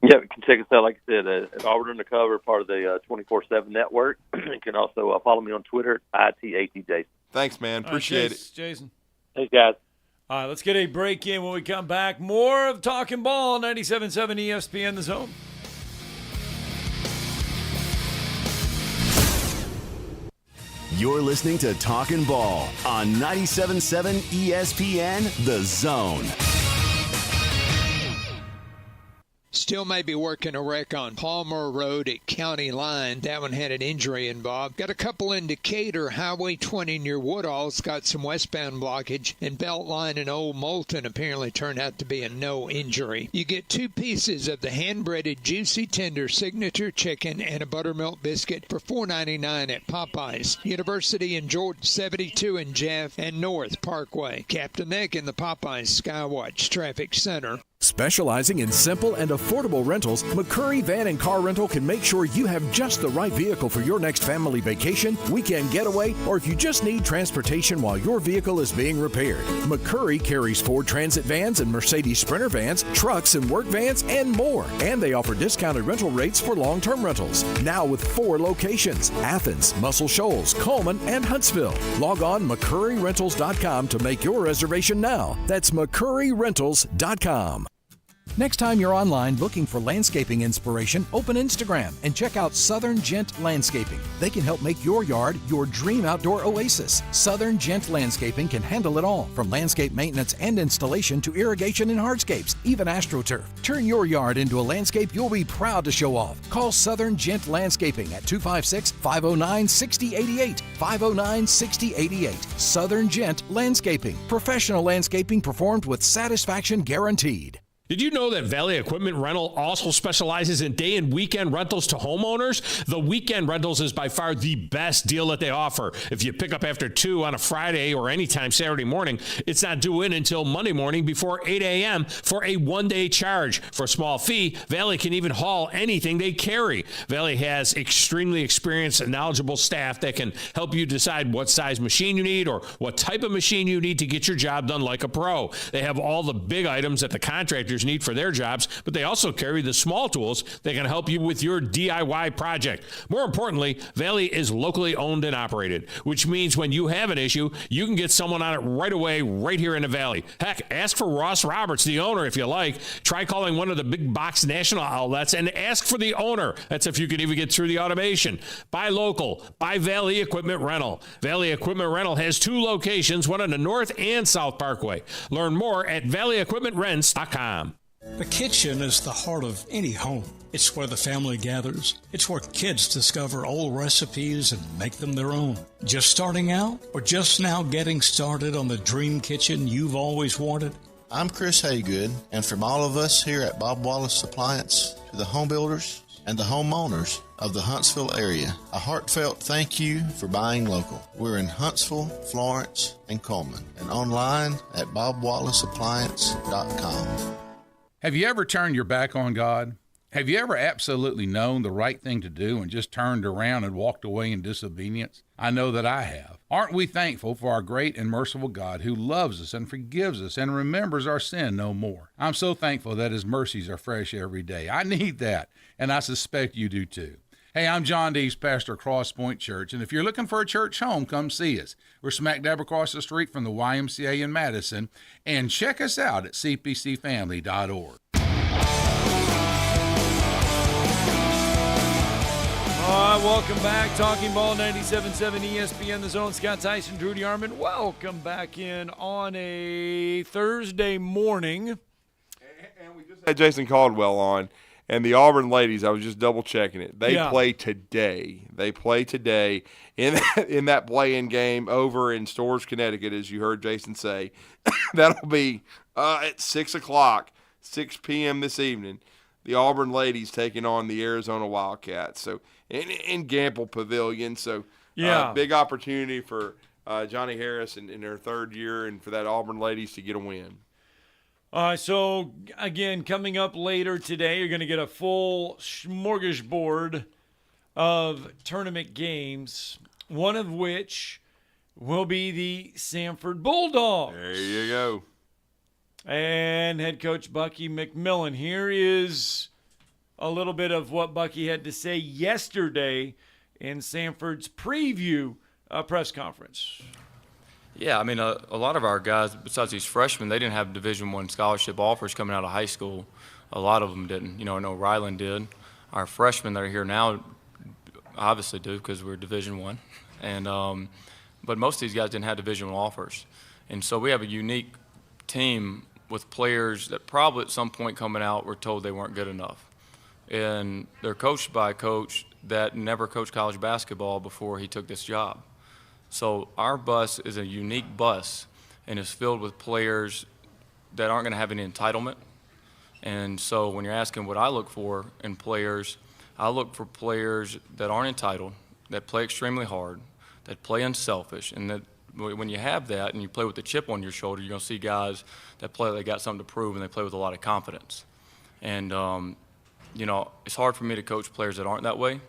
Yeah, you can check us out, like I said, at Auburn Undercover, part of the 24/7 network. You can also follow me on Twitter at ITATJason. Thanks, man. Appreciate it. Jason. Thanks, guys. All right, let's get a break in. When we come back, more of Talkin' Ball, 97.7 ESPN The Zone. You're listening to Talkin' Ball on 97.7 ESPN The Zone. Still may be working a wreck on Palmer Road at County Line. That one had an injury involved. Got a couple in Decatur. Highway 20 near Woodall's got some westbound blockage. And Beltline in Old Moulton apparently turned out to be a no injury. You get 2 pieces of the hand-breaded Juicy Tender Signature Chicken and a buttermilk biscuit for $4.99 at Popeyes. University in Jordan, 72 in Jeff and North Parkway. Captain Nick in the Popeyes Skywatch Traffic Center. Specializing in simple and affordable rentals, McCurry Van and Car Rental can make sure you have just the right vehicle for your next family vacation, weekend getaway, or if you just need transportation while your vehicle is being repaired. McCurry carries Ford Transit vans and Mercedes Sprinter vans, trucks and work vans, and more. And they offer discounted rental rates for long-term rentals. Now with 4 locations: Athens, Muscle Shoals, Coleman, and Huntsville. Log on McCurryRentals.com to make your reservation now. That's McCurryRentals.com. Next time you're online looking for landscaping inspiration, open Instagram and check out Southern Gent Landscaping. They can help make your yard your dream outdoor oasis. Southern Gent Landscaping can handle it all, from landscape maintenance and installation to irrigation and hardscapes, even AstroTurf. Turn your yard into a landscape you'll be proud to show off. Call Southern Gent Landscaping at 256-509-6088. 509-6088. Southern Gent Landscaping. Professional landscaping performed with satisfaction guaranteed. Did you know that Valley Equipment Rental also specializes in day and weekend rentals to homeowners? The weekend rentals is by far the best deal that they offer. If you pick up after 2 on a Friday or anytime Saturday morning, it's not due in until Monday morning before 8 a.m. for a one-day charge. For a small fee, Valley can even haul anything they carry. Valley has extremely experienced and knowledgeable staff that can help you decide what size machine you need or what type of machine you need to get your job done like a pro. They have all the big items that the contractors need for their jobs, but they also carry the small tools that can help you with your DIY project. More importantly, Valley is locally owned and operated, which means when you have an issue, you can get someone on it right away, right here in the Valley. Heck, ask for Ross Roberts, the owner, if you like. Try calling one of the big box national outlets and ask for the owner. That's if you can even get through the automation. Buy local. Buy Valley Equipment Rental. Valley Equipment Rental has 2 locations, one on the North and South Parkway. Learn more at valleyequipmentrents.com. The kitchen is the heart of any home. It's where the family gathers. It's where kids discover old recipes and make them their own. Just starting out or just now getting started on the dream kitchen you've always wanted? I'm Chris Haygood, and from all of us here at Bob Wallace Appliance to the home builders and the homeowners of the Huntsville area, a heartfelt thank you for buying local. We're in Huntsville, Florence, and Coleman, and online at bobwallaceappliance.com. Have you ever turned your back on God? Have you ever absolutely known the right thing to do and just turned around and walked away in disobedience? I know that I have. Aren't we thankful for our great and merciful God who loves us and forgives us and remembers our sin no more? I'm so thankful that His mercies are fresh every day. I need that, and I suspect you do too. Hey, I'm John Dees, pastor of Cross Point Church, and if you're looking for a church home, come see us. We're smack dab across the street from the YMCA in Madison, and check us out at cpcfamily.org. right, welcome back. Talking Ball 97.7 ESPN, The Zone. Scott Tyson, Drew DeArmond. Welcome back in on a Thursday morning. And we just had Jason Caldwell on. And the Auburn ladies, I was just double-checking it. They play today. They play today in that play-in game over in Storrs, Connecticut, as you heard Jason say. That'll be at 6 o'clock, 6 p.m. this evening. The Auburn ladies taking on the Arizona Wildcats. So in Gamble Pavilion. So big opportunity for Johnny Harris in their third year and for that Auburn ladies to get a win. So, again, coming up later today, you're going to get a full smorgasbord of tournament games, one of which will be the Samford Bulldogs. There you go. And head coach Bucky McMillan. Here is a little bit of what Bucky had to say yesterday in Samford's preview press conference. Yeah, I mean, a lot of our guys, besides these freshmen, they didn't have Division I scholarship offers coming out of high school. A lot of them didn't. You know, I know Ryland did. Our freshmen that are here now obviously do because we're Division I. And but most of these guys didn't have Division I offers. And so we have a unique team with players that probably at some point coming out were told they weren't good enough. And they're coached by a coach that never coached college basketball before he took this job. So our bus is a unique bus and is filled with players that aren't going to have any entitlement. And so when you're asking what I look for in players, I look for players that aren't entitled, that play extremely hard, that play unselfish, and that when you have that and you play with the chip on your shoulder, you're going to see guys that play, they got something to prove, and they play with a lot of confidence. And, you know, it's hard for me to coach players that aren't that way.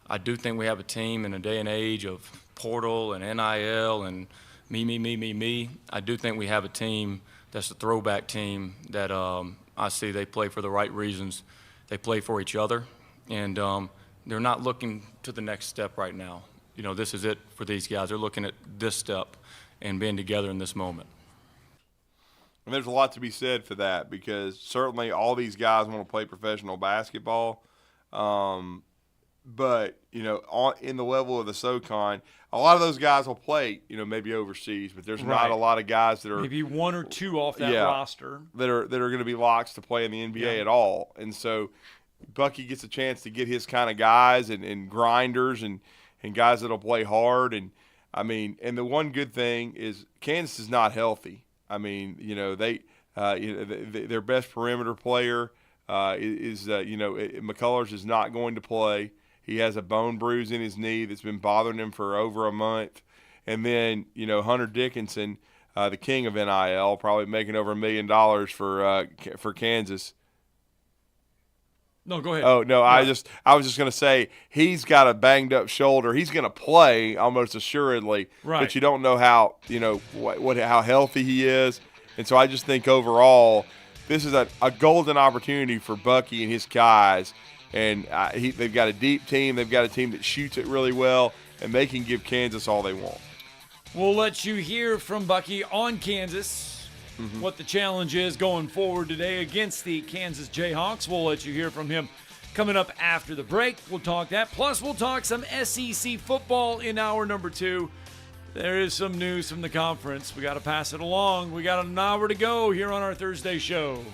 I do think we have a team in a day and age of portal and NIL and me. I do think we have a team that's a throwback team that I see they play for the right reasons. They play for each other, and they're not looking to the next step right now. You know, this is it for these guys. They're looking at this step and being together in this moment. And there's a lot to be said for that because certainly all these guys want to play professional basketball. But, you know, in the level of the SoCon, a lot of those guys will play, you know, maybe overseas, but there's not a lot of guys that are maybe one or two off that roster that are going to be locks to play in the NBA at all. And so Bucky gets a chance to get his kind of guys and grinders and guys that'll play hard. And I mean, and the one good thing is Kansas is not healthy. I mean, you know, their best perimeter player is McCullers is not going to play. He has a bone bruise in his knee that's been bothering him for over a month. And then, you know, Hunter Dickinson, the king of NIL, probably making over $1 million for Kansas. No, go ahead. Oh, no, I was just going to say he's got a banged up shoulder. He's going to play almost assuredly, but you don't know how, you know, how healthy he is. And so I just think overall this is a golden opportunity for Bucky and his guys. And they've got a deep team. They've got a team that shoots it really well, and they can give Kansas all they want. We'll let you hear from Bucky on Kansas, what the challenge is going forward today against the Kansas Jayhawks. We'll let you hear from him coming up after the break. We'll talk that. Plus, we'll talk some SEC football in hour number 2. There is some news from the conference. We got to pass it along. We got an hour to go here on our Thursday show.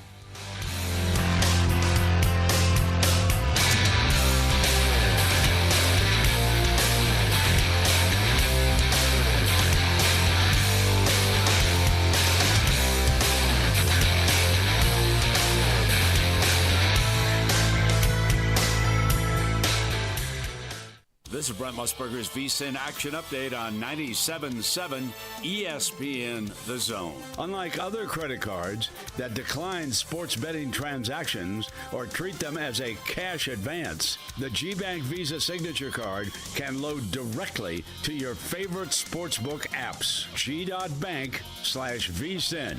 This is Brent Musburger's VSiN Action Update on 97.7 ESPN The Zone. Unlike other credit cards that decline sports betting transactions or treat them as a cash advance, the G-Bank Visa Signature Card can load directly to your favorite sportsbook apps. G.Bank/VSiN.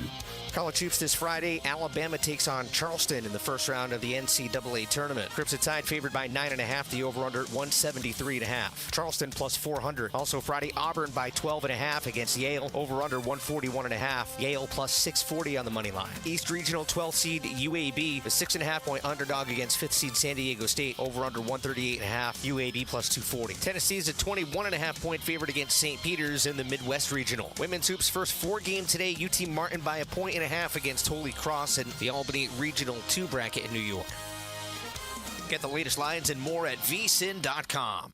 College hoops this Friday. Alabama takes on Charleston in the first round of the NCAA tournament. Crimson Tide favored by 9.5. The over-under 173.5. Charleston plus 400. Also Friday, Auburn by 12.5 against Yale. Over-under 141.5. Yale plus 640 on the money line. East Regional 12th seed UAB, a 6.5-point underdog against 5th seed San Diego State. Over-under 138.5. UAB plus 240. Tennessee is a 21.5-point favorite against St. Peter's in the Midwest Regional. Women's hoops first 4 game today. UT Martin by 1.5 against Holy Cross in the Albany Regional 2 bracket in New York. Get the latest lines and more at vsin.com.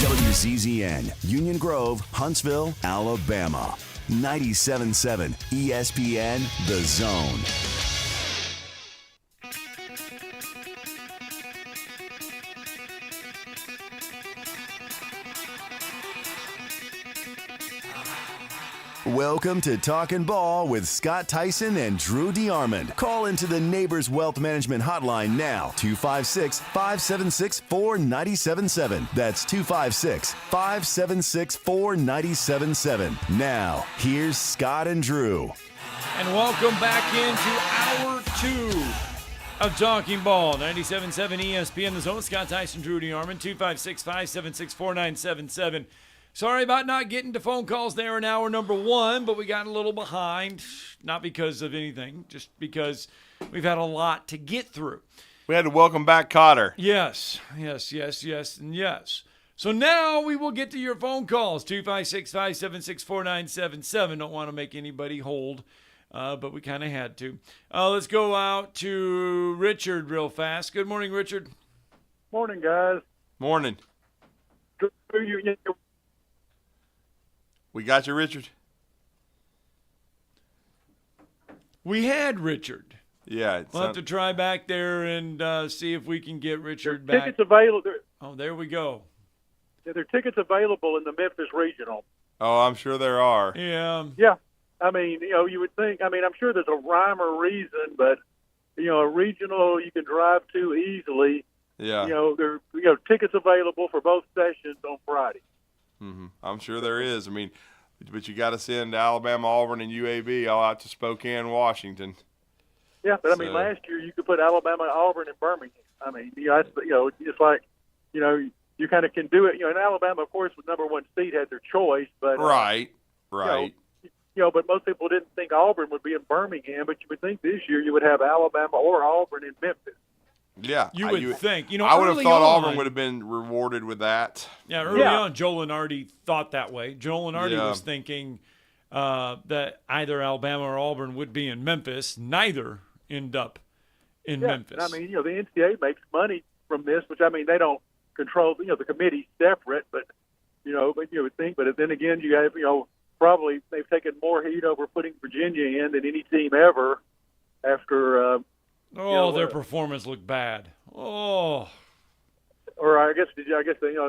WCZN, Union Grove, Huntsville, Alabama. 97.7 ESPN, The Zone. Welcome to Talkin' Ball with Scott Theisen and Drew DeArmond. Call into the Neighbors Wealth Management Hotline now, 256-576-4977. That's 256-576-4977. Now, here's Scott and Drew. And welcome back into Hour 2 of Talking Ball. 97.7 ESPN, The Zone. Scott Theisen, Drew DeArmond, 256-576-4977. Sorry about not getting to phone calls there in hour number 1, but we got a little behind. Not because of anything, just because we've had a lot to get through. We had to welcome back Cotter. Yes. So now we will get to your phone calls, 256-576-4977. Don't want to make anybody hold, but we kind of had to. Let's go out to Richard real fast. Good morning, Richard. Morning, guys. Morning. We got you, Richard. We had Richard. Yeah. We'll have to try back there and see if we can get Richard back. Tickets available. Oh, there we go. Yeah, there are tickets available in the Memphis Regional. Oh, I'm sure there are. Yeah. Yeah. I mean, you would think, I'm sure there's a rhyme or reason, but, a regional you can drive to easily. Yeah. There are tickets available for both sessions on Friday. Mm-hmm. I'm sure there is. But you got to send Alabama, Auburn, and UAB all out to Spokane, Washington. Yeah, but last year you could put Alabama, Auburn, and Birmingham. It's like, you kind of can do it. And Alabama, of course, with number 1 seed, had their choice, but right. But most people didn't think Auburn would be in Birmingham. But you would think this year you would have Alabama or Auburn in Memphis. Yeah, you would think. I would have thought Auburn would have been rewarded with that. Yeah, early on, Joe Lenardi thought that way. Joe Lenardi was thinking that either Alabama or Auburn would be in Memphis. Neither end up in Memphis. And the NCAA makes money from this, which they don't control. The committee's separate, but you would think. But then again, you have probably they've taken more heat over putting Virginia in than any team ever after. Their performance looked bad. Oh. Or I guess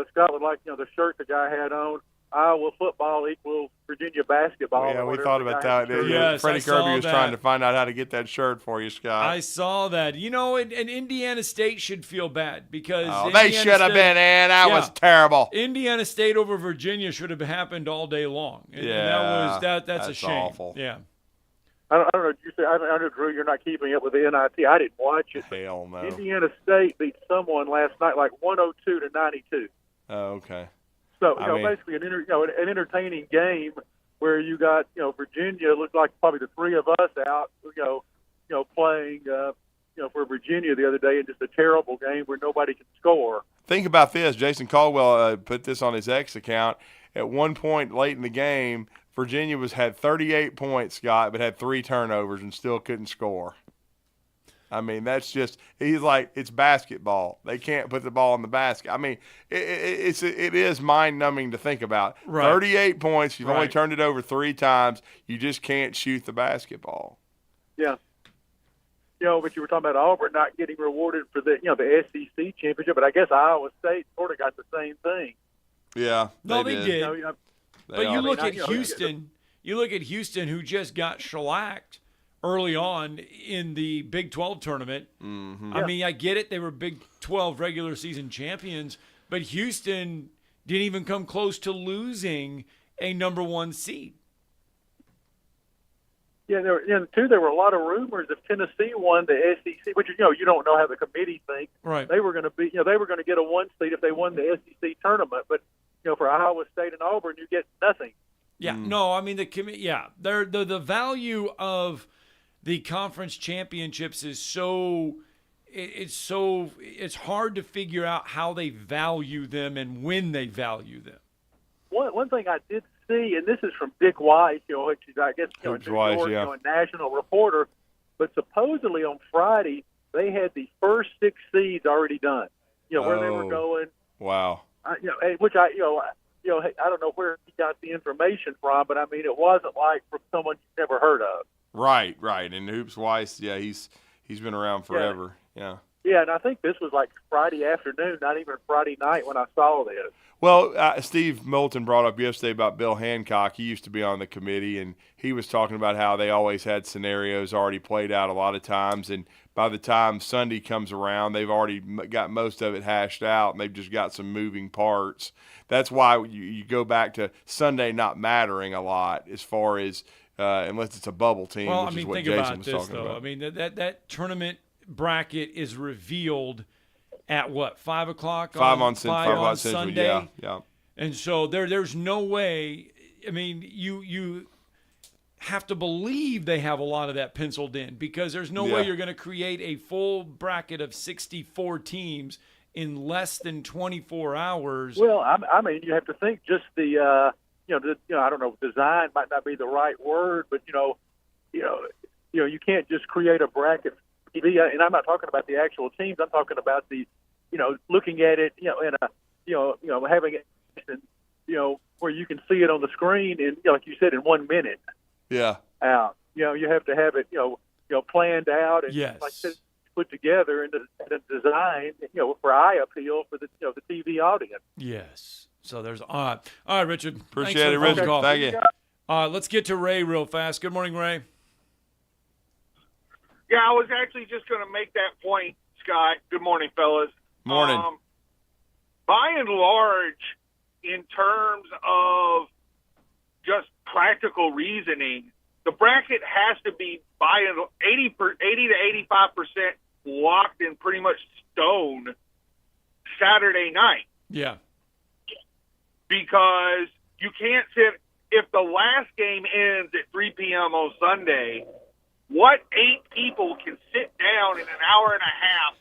Scott would like the shirt the guy had on. Iowa football equals Virginia basketball. Yeah, we thought about that. Yes, Freddie Kirby was trying to find out how to get that shirt for you, Scott. I saw that. And Indiana State should feel bad because they should have been in. That was terrible. Indiana State over Virginia should have happened all day long. And that's a shame. Awful. Yeah. I don't know. You say I know, Drew. You're not keeping up with the NIT. I didn't watch it. Hell no. Indiana State beat someone last night, like 102-92. Oh, okay. So basically an entertaining game where you got Virginia looked like probably the 3 of us out playing for Virginia the other day in just a terrible game where nobody can score. Think about this. Jason Caldwell put this on his X account. At one point late in the game, Virginia had 38 points, Scott, but had 3 turnovers and still couldn't score. That's just – he's like, it's basketball. They can't put the ball in the basket. It is mind-numbing to think about. Right. 38 points. You've only turned it over 3 times. You just can't shoot the basketball. Yeah. But you were talking about Auburn not getting rewarded for the SEC championship, but I guess Iowa State sort of got the same thing. Yeah, they did. But you look at Houston. You look at Houston, who just got shellacked early on in the Big 12 tournament. Mm-hmm. I get it. They were Big 12 regular season champions, but Houston didn't even come close to losing a number 1 seed. Yeah, there were a lot of rumors if Tennessee won the SEC, which you don't know how the committee thinks. Right. They were going to get a 1 seed if they won the SEC tournament, but for Iowa State and Auburn, you get nothing. Yeah, no, I mean the value of the conference championships is it's hard to figure out how they value them and when they value them. One thing I did see, and this is from Dick Weiss, which is, I guess, a national reporter, but supposedly on Friday they had the first 6 seeds already done. Where they were going. Wow. Which I don't know where he got the information from, but I mean, it wasn't like from someone you've never heard of. Right. And Hoops Weiss, he's been around forever. Yeah. Yeah, and I think this was like Friday afternoon, not even Friday night when I saw this. Well, Steve Moulton brought up yesterday about Bill Hancock. He used to be on the committee, and he was talking about how they always had scenarios already played out a lot of times, and by the time Sunday comes around, they've already got most of it hashed out, and they've just got some moving parts. That's why you go back to Sunday not mattering a lot as far as unless it's a bubble team, which is what think Jason about was this, talking though. about. I mean, that tournament bracket is revealed at what, 5 o'clock? 5 on Sunday. Yeah. And so there's no way. I mean, you have to believe they have a lot of that penciled in, because there's no way you're going to create a full bracket of 64 teams in less than 24 hours. Well, I mean, you have to think just the I don't know, design might not be the right word, but you can't just create a bracket. And I'm not talking about the actual teams. I'm talking about the, looking at it, in a, having it, where you can see it on the screen, and like you said, in 1 minute. Yeah. Out. You have to have it, planned out and yes. like said, put together and designed, for eye appeal for the TV audience. Yes. So there's all right, Richard. Appreciate it, Richard. Thank you. Let's get to Ray real fast. Good morning, Ray. Yeah, I was actually just going to make that point, Scott. Good morning, fellas. Morning. By and large, in terms of just practical reasoning, the bracket has to be 80 to 85% locked in pretty much stone Saturday night. Yeah. Because you can't sit – if the last game ends at 3 p.m. on Sunday, what 8 people can sit down in an hour and a half,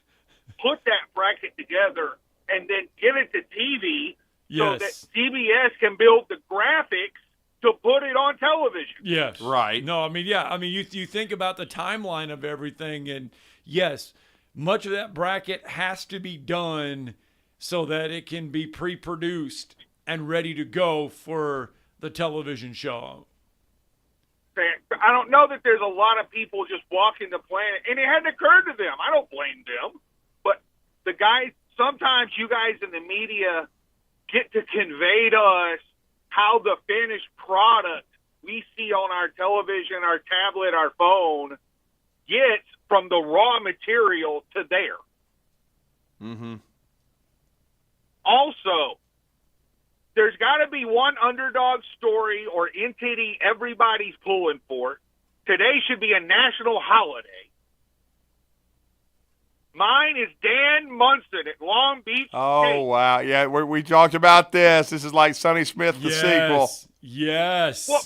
put that bracket together, and then give it to TV so that CBS can build the graphics to put it on television? Yes. Right. No, I mean, you think about the timeline of everything, and yes, much of that bracket has to be done so that it can be pre-produced and ready to go for the television show. I don't know that there's a lot of people just walking the planet, and it hadn't occurred to them. I don't blame them. But the guys, sometimes you guys in the media get to convey to us how the finished product we see on our television, our tablet, our phone gets from the raw material to there. Mm-hmm. Also, there's got to be one underdog story or entity everybody's pulling for. Today should be a national holiday. Mine is Dan Munson at Long Beach State. Oh, wow. Yeah, we talked about this. This is like Sonny Smith, the sequel. Yes. Well,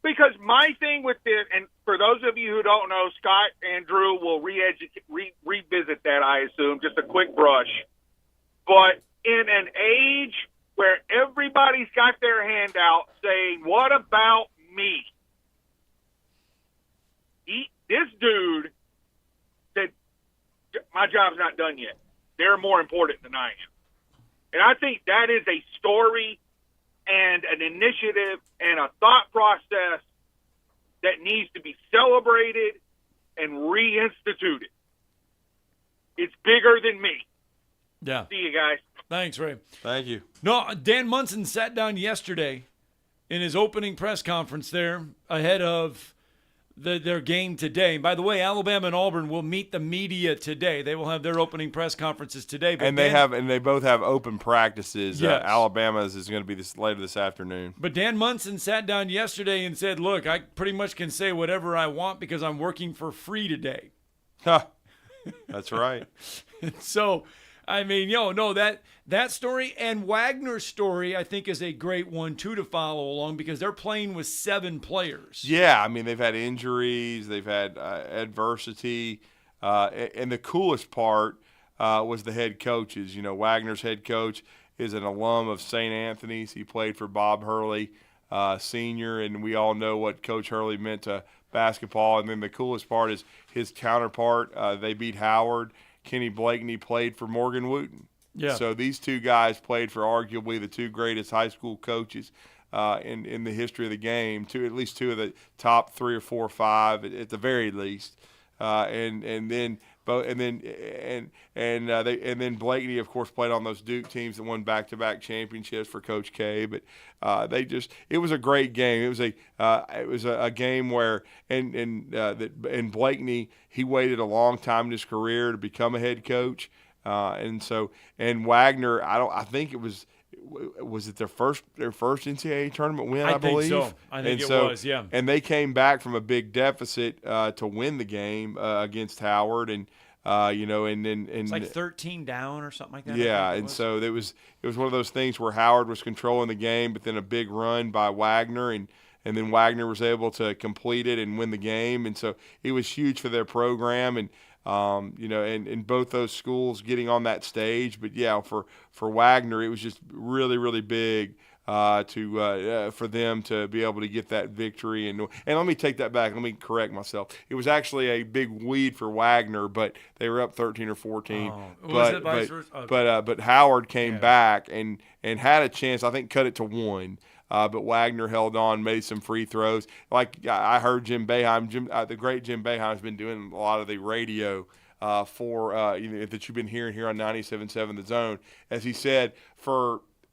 because my thing with this, and for those of you who don't know, Scott and Drew will revisit that, I assume, just a quick brush. But in an age where everybody's got their hand out saying, what about me? This dude said, my job's not done yet. They're more important than I am. And I think that is a story and an initiative and a thought process that needs to be celebrated and reinstituted. It's bigger than me. Yeah. See you guys. Thanks, Ray. Thank you. No, Dan Munson sat down yesterday in his opening press conference there ahead of their game today. And by the way, Alabama and Auburn will meet the media today. They will have their opening press conferences today. But they both have open practices. Yes. Alabama's is going to be later this afternoon. But Dan Munson sat down yesterday and said, "Look, I pretty much can say whatever I want because I'm working for free today." Huh. That's right. So, I mean, that story and Wagner's story, I think, is a great one, too, to follow along because they're playing with 7 players. Yeah, I mean, they've had injuries. They've had adversity. And the coolest part was the head coaches. Wagner's head coach is an alum of St. Anthony's. He played for Bob Hurley, senior, and we all know what Coach Hurley meant to basketball. And then the coolest part is his counterpart. They beat Howard. Kenny Blakeney played for Morgan Wooten. Yeah. So these two guys played for arguably the 2 greatest high school coaches in the history of the game. At least 2 of the top 3 or 4 or 5 at the very least. And then Blakeney, of course, played on those Duke teams that won back-to-back championships for Coach K. But it was a great game. It was a game where and Blakeney, he waited a long time in his career to become a head coach. And Wagner, I think it was it their first NCAA tournament win, I believe? I think it was, yeah. And they came back from a big deficit to win the game against Howard, and it's like 13 down or something like that. Yeah, and so it was one of those things where Howard was controlling the game, but then a big run by Wagner, and then Wagner was able to complete it and win the game, and so it was huge for their program, and and both those schools getting on that stage. But yeah, for Wagner, it was just really, really big for them to be able to get that victory. And let me take that back. Let me correct myself. It was actually a big lead for Wagner, but they were up 13 or 14. But Howard came back and had a chance. I think cut it to 1. But Wagner held on, made some free throws. Like I heard Jim Boeheim, the great Jim Boeheim, has been doing a lot of the radio that you've been hearing here on 97.7 The Zone. As he said,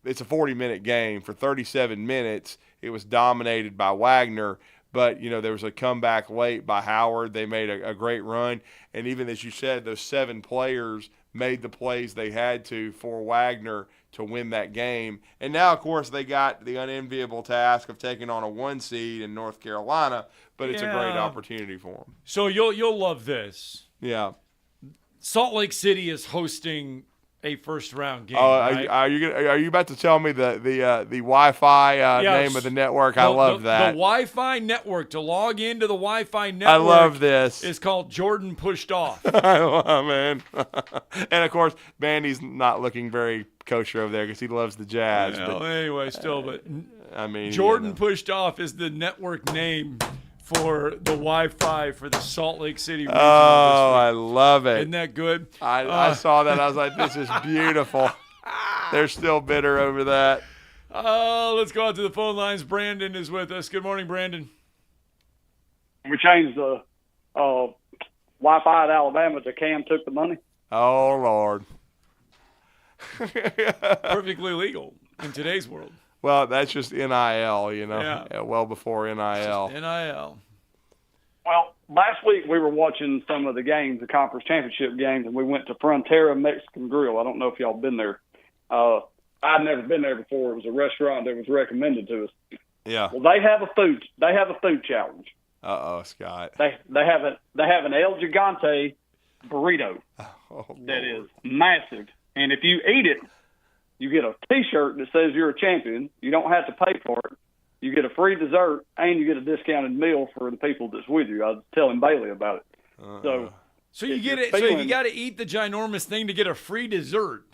it's a 40-minute game. For 37 minutes, it was dominated by Wagner. But, there was a comeback late by Howard. They made a great run. And even as you said, those 7 players made the plays they had to for Wagner to win that game. And now, of course, they got the unenviable task of taking on a 1 seed in North Carolina, but it's a great opportunity for them. So you'll love this. Yeah. Salt Lake City is hosting a first-round game. Right? Are you about to tell me the Wi-Fi name of the network? I love that. The Wi-Fi network. To log into the Wi-Fi network. I love this. It's called Jordan Pushed Off. I love, man. And of course, Bandy's not looking very kosher over there because he loves the Jazz. Well, anyway, still, I mean, Jordan Pushed Off is the network name for the Wi-Fi for the Salt Lake City region. Oh, I love it. Isn't that good? I saw that. I was like, this is beautiful. They're still bitter over that. Let's go out to the phone lines. Brandon is with us. Good morning, Brandon. We changed the Wi-Fi at Alabama to Cam took the money. Oh, Lord. Perfectly legal in today's world. Well, that's just NIL, Yeah. Well before NIL. NIL. Well, last week we were watching some of the games, the conference championship games, and we went to Frontera Mexican Grill. I don't know if y'all been there. I'd never been there before. It was a restaurant that was recommended to us. Yeah. Well, they have a food challenge. Uh-oh, Scott. They have an El Gigante burrito that is massive, and if you eat it, you get a T-shirt that says you're a champion. You don't have to pay for it. You get a free dessert, and you get a discounted meal for the people that's with you. I was telling Bailey about it. So you get it. So you got to eat the ginormous thing to get a free dessert.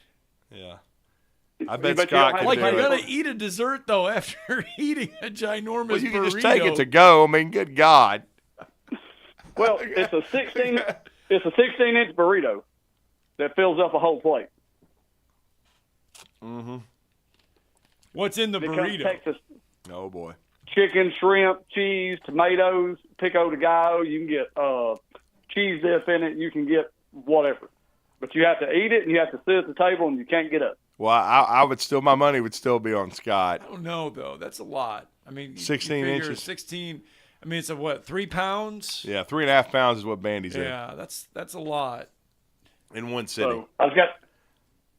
Yeah. I bet Scott can do it. Like, you got to eat a dessert, though, after eating a ginormous Well, you can burrito. just take it to go. I mean, good God. Well, it's a 16-inch burrito that fills up a whole plate. Mm-hmm. What's in the burrito? Texas. Oh, boy. Chicken, shrimp, cheese, tomatoes, pico de gallo. You can get cheese dip in it. You can get whatever. But you have to eat it, and you have to sit at the table, and you can't get up. Well, I would still, my money would still be on Scott. I don't know, though. That's a lot. I mean, 16 you figure inches. 16. I mean, it's 3 pounds? Yeah, 3.5 pounds is what Bandy's in. Yeah, that's a lot. In one sitting. So I was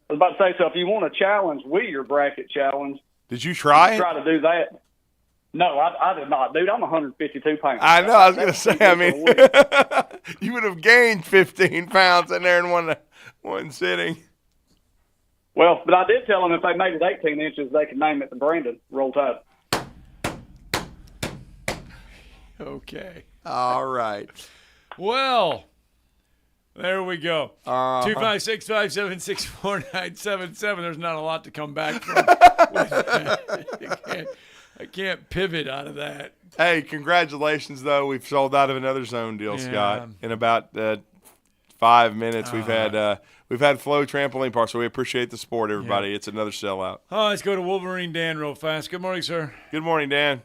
about to say, so if you want to challenge your bracket challenge. Did you try it? Try to do that. No, I did not, dude. I'm 152 pounds. I know. I was going to say, I mean, you would have gained 15 pounds in there in one sitting. Well, but I did tell them if they made it 18 inches, they could name it the Brandon Roll Tide. Okay. All right. Well, there we go. 256-576-4977. There's not a lot to come back from. I can't pivot out of that. Hey, congratulations, though. We've sold out of another zone deal, Scott. In about 5 minutes, we've had Flow Trampoline Park, so we appreciate the support, everybody. It's another sellout. Oh, let's go to Wolverine Dan real fast. Good morning, sir. Good morning, Dan.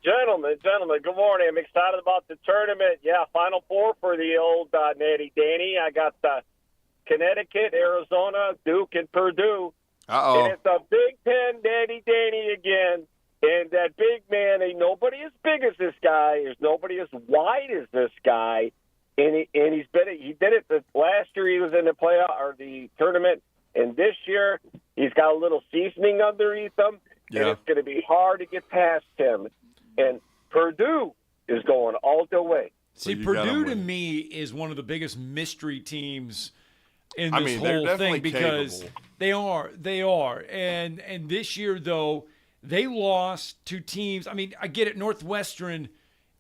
Gentlemen, good morning. I'm excited about the tournament. Yeah, Final Four for the old Natty Danny. I got Connecticut, Arizona, Duke, and Purdue. Uh-oh. And it's a Big Ten Natty Danny again. And that big man, ain't nobody as big as this guy. There's nobody as wide as this guy. And he did it last year. He was in the playoff or the tournament, and this year he's got a little seasoning underneath him. And it's going to be hard to get past him. And Purdue is going all the way. See, Purdue to me is one of the biggest mystery teams in this whole thing because capable. They are. And this year, though, they lost to teams. I mean, I get it. Northwestern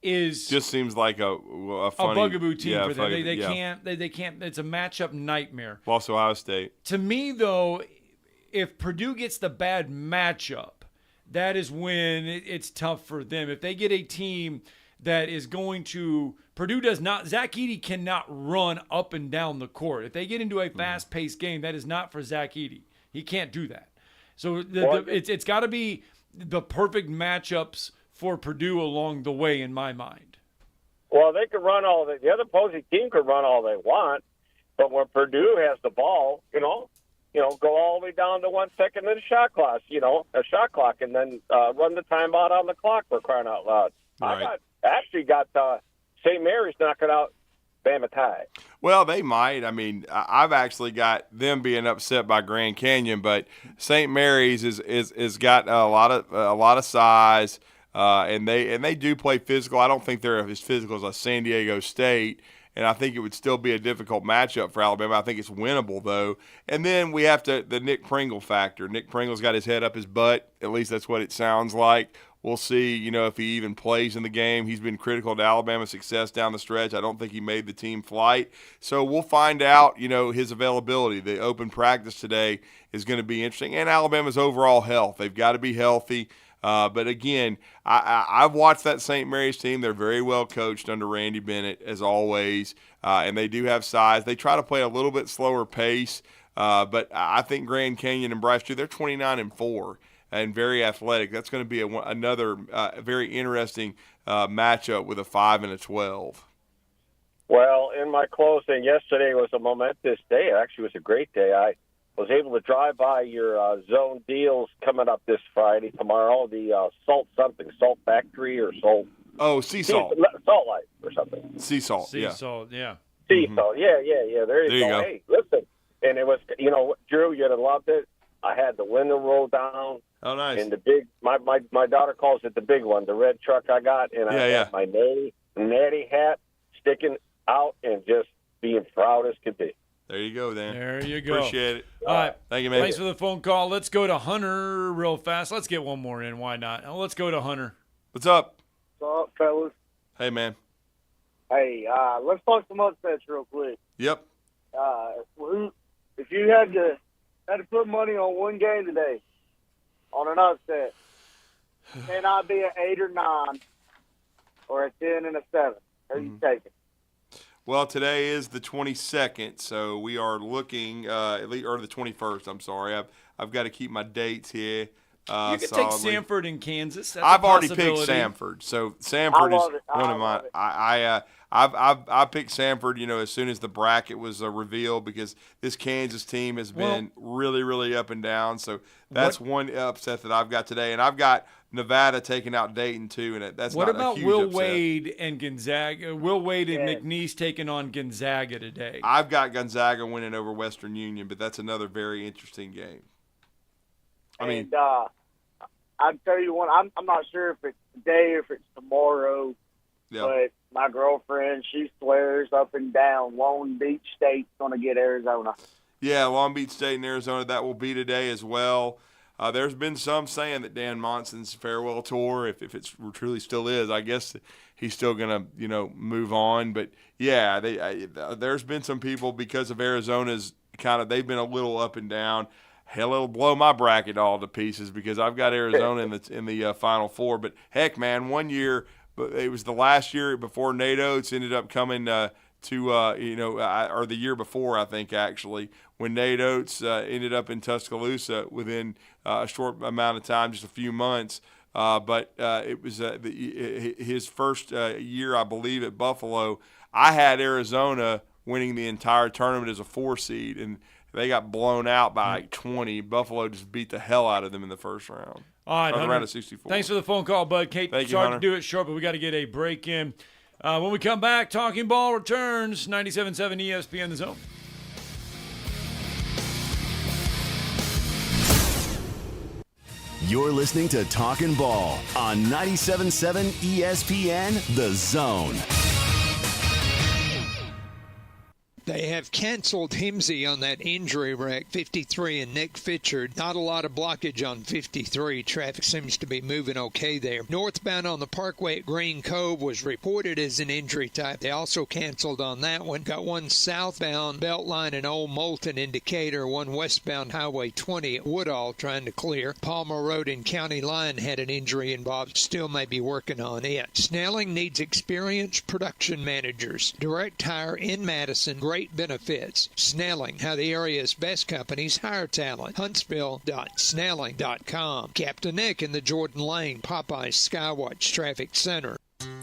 is just seems like a funny, bugaboo team for them. They can't. It's a matchup nightmare. Lost to Ohio State. To me, though, if Purdue gets the bad matchup, that is when it's tough for them. If they get a team that is going to – Purdue does not – Zach Edey cannot run up and down the court. If they get into a fast-paced game, that is not for Zach Edey. He can't do that. So it's got to be the perfect matchups for Purdue along the way in my mind. Well, they could run all the other opposing team could run all they want, but when Purdue has the ball, go all the way down to 1 second in a shot clock, and then run the timeout on the clock for crying out loud. Right. I got St. Mary's knocking out Bama Tide. Well, they might. I mean, I've actually got them being upset by Grand Canyon, but St. Mary's is got a lot of size, and they do play physical. I don't think they're as physical as a San Diego State. And I think it would still be a difficult matchup for Alabama. I think it's winnable, though. And then we have the Nick Pringle factor. Nick Pringle's got his head up his butt. At least that's what it sounds like. We'll see, if he even plays in the game. He's been critical to Alabama's success down the stretch. I don't think he made the team flight. So we'll find out, his availability. The open practice today is going to be interesting. And Alabama's overall health. They've got to be healthy. But again, I've watched that St. Mary's team. They're very well coached under Randy Bennett, as always, and they do have size. They try to play a little bit slower pace, but I think Grand Canyon and Bryce, too, they're 29-4 and very athletic. That's going to be another very interesting matchup with a 5 and a 12. Well, in my closing, yesterday was a momentous day. It actually was a great day. I was able to drive by your zone deals coming up this Friday, tomorrow, the Salt Factory or Salt. Oh, Sea Salt. Salt Life or something. Sea Salt, Sea Salt, yeah. Sea Salt, yeah. There you go. Hey, listen. And it was, Drew, you'd have loved it. I had the window roll down. Oh, nice. And the big, my daughter calls it the big one, the red truck I got. And I had my natty hat sticking out and just being proud as could be. There you go, Dan. There you go. Appreciate it. All right. Thank you, man. Thanks for the phone call. Let's go to Hunter real fast. Let's get one more in. Why not? Let's go to Hunter. What's up? What's up, fellas? Hey, man. Hey, let's talk some upsets real quick. Yep. If you had to put money on one game today, on an upset, can I be an 8 or 9 or a 10 and a 7? Who are you taking? Well, today is the 22nd, so we are looking or the 21st. I'm sorry, I've got to keep my dates here. You could take Samford in Kansas. That's I've already picked Samford. So Samford is one of my. I picked Samford, as soon as the bracket was revealed, because this Kansas team has been really, really up and down. So that's one upset that I've got today, and I've got Nevada taking out Dayton too, and that's what not about a huge Will upset. Wade and Gonzaga? Will Wade and McNeese taking on Gonzaga today. I've got Gonzaga winning over Western Union, but that's another very interesting game. I'll tell you one. I'm not sure if it's today or if it's tomorrow, but my girlfriend, she swears up and down Long Beach State's going to get Arizona. Yeah, Long Beach State and Arizona, that will be today as well. There's been some saying that Dan Monson's farewell tour, if it truly still is, I guess he's still going to, move on. But, yeah, there's been some people, because of Arizona's they've been a little up and down. Hell, it'll blow my bracket all to pieces, because I've got Arizona in the Final Four. But, heck, man, one year, it was the last year before Nate Oates ended up coming or the year before, I think, actually, when Nate Oates ended up in Tuscaloosa within a short amount of time, just a few months. But it was his first year, I believe, at Buffalo. I had Arizona winning the entire tournament as a 4 seed, and they got blown out by like 20. Buffalo just beat the hell out of them in the first round. All right, Hunter, round of 64. Thanks for the phone call, bud. Kate, sorry to do it short, but we got to get a break in. When we come back, Talking Ball returns. 97.7 ESPN The Zone. You're listening to Talkin' Ball on 97.7 ESPN The Zone. They have canceled Himsey on that injury wreck, 53, and Nick Fitchard. Not a lot of blockage on 53. Traffic seems to be moving okay there. Northbound on the Parkway at Green Cove was reported as an injury type. They also canceled on that one. Got one southbound Beltline and Old Moulton in Decatur, one westbound Highway 20 at Woodall trying to clear. Palmer Road and County Line had an injury involved. Still may be working on it. Snelling needs experienced production managers. Direct hire in Madison. Great benefits. Snelling, how the area's best companies hire talent. Huntsville.snelling.com. Captain Nick in the Jordan Lane Popeyes Skywatch Traffic Center.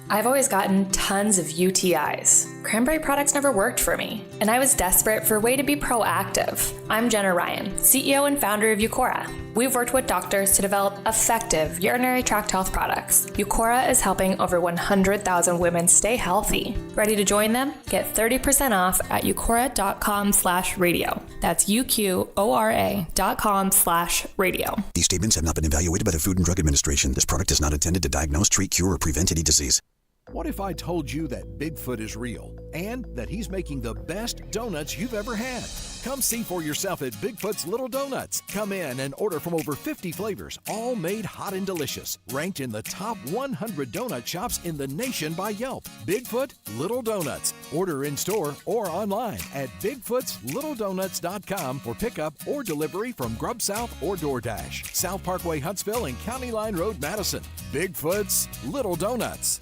I've always gotten tons of UTIs. Cranberry products never worked for me, and I was desperate for a way to be proactive. I'm Jenna Ryan, CEO and founder of Eucora. We've worked with doctors to develop effective urinary tract health products. Eucora is helping over 100,000 women stay healthy. Ready to join them? Get 30% off at eucora.com/radio. That's UQORA.com/radio. These statements have not been evaluated by the Food and Drug Administration. This product is not intended to diagnose, treat, cure, or prevent any disease. What if I told you that Bigfoot is real and that he's making the best donuts you've ever had? Come see for yourself at Bigfoot's Little Donuts. Come in and order from over 50 flavors, all made hot and delicious. Ranked in the top 100 donut shops in the nation by Yelp. Bigfoot Little Donuts. Order in store or online at bigfootslittledonuts.com for pickup or delivery from Grub South or DoorDash. South Parkway, Huntsville, and County Line Road, Madison. Bigfoot's Little Donuts.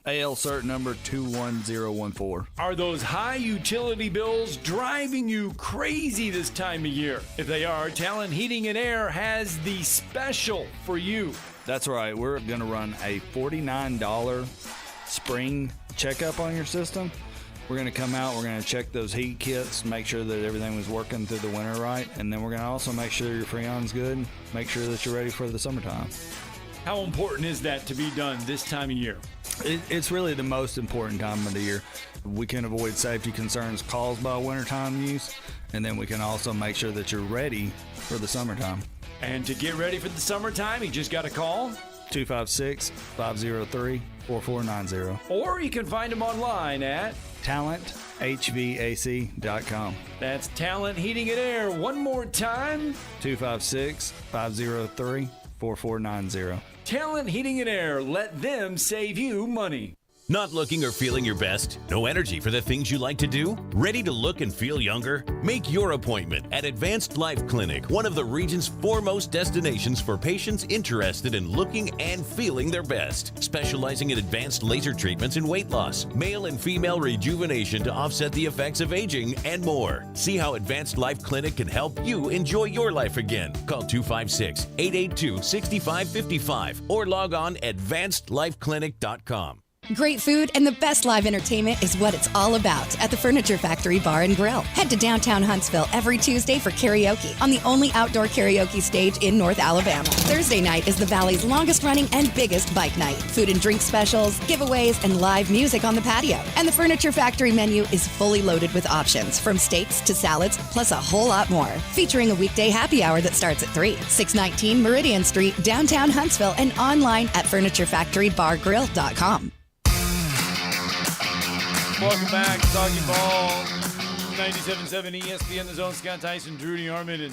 AL cert number 21014. Are those high utility bills driving you crazy this time of year? If they are, Talent Heating and Air has the special for you. That's right. We're going to run a $49 spring checkup on your system. We're going to come out, we're going to check those heat kits, make sure that everything was working through the winter right, and then we're going to also make sure your Freon's good, make sure that you're ready for the summertime. How important is that to be done this time of year? It's really the most important time of the year. We can avoid safety concerns caused by wintertime use, and then we can also make sure that you're ready for the summertime. And to get ready for the summertime, you just got to call 256-503-4490. Or you can find them online at talenthvac.com. That's Talent Heating and Air. One more time. 256-503-4490. Talent Heating and Air. Let them save you money. Not looking or feeling your best? No energy for the things you like to do? Ready to look and feel younger? Make your appointment at Advanced Life Clinic, one of the region's foremost destinations for patients interested in looking and feeling their best. Specializing in advanced laser treatments and weight loss, male and female rejuvenation to offset the effects of aging, and more. See how Advanced Life Clinic can help you enjoy your life again. Call 256-882-6555 or log on advancedlifeclinic.com. Great food and the best live entertainment is what it's all about at the Furniture Factory Bar and Grill. Head to downtown Huntsville every Tuesday for karaoke on the only outdoor karaoke stage in North Alabama. Thursday night is the Valley's longest running and biggest bike night. Food and drink specials, giveaways, and live music on the patio. And the Furniture Factory menu is fully loaded with options from steaks to salads, plus a whole lot more. Featuring a weekday happy hour that starts at 3. 619 Meridian Street, downtown Huntsville, and online at FurnitureFactoryBarGrill.com. Welcome back to Talkin' Ball, 97.7 ESPN, The Zone. Scott Tyson, Drew DeArmond, and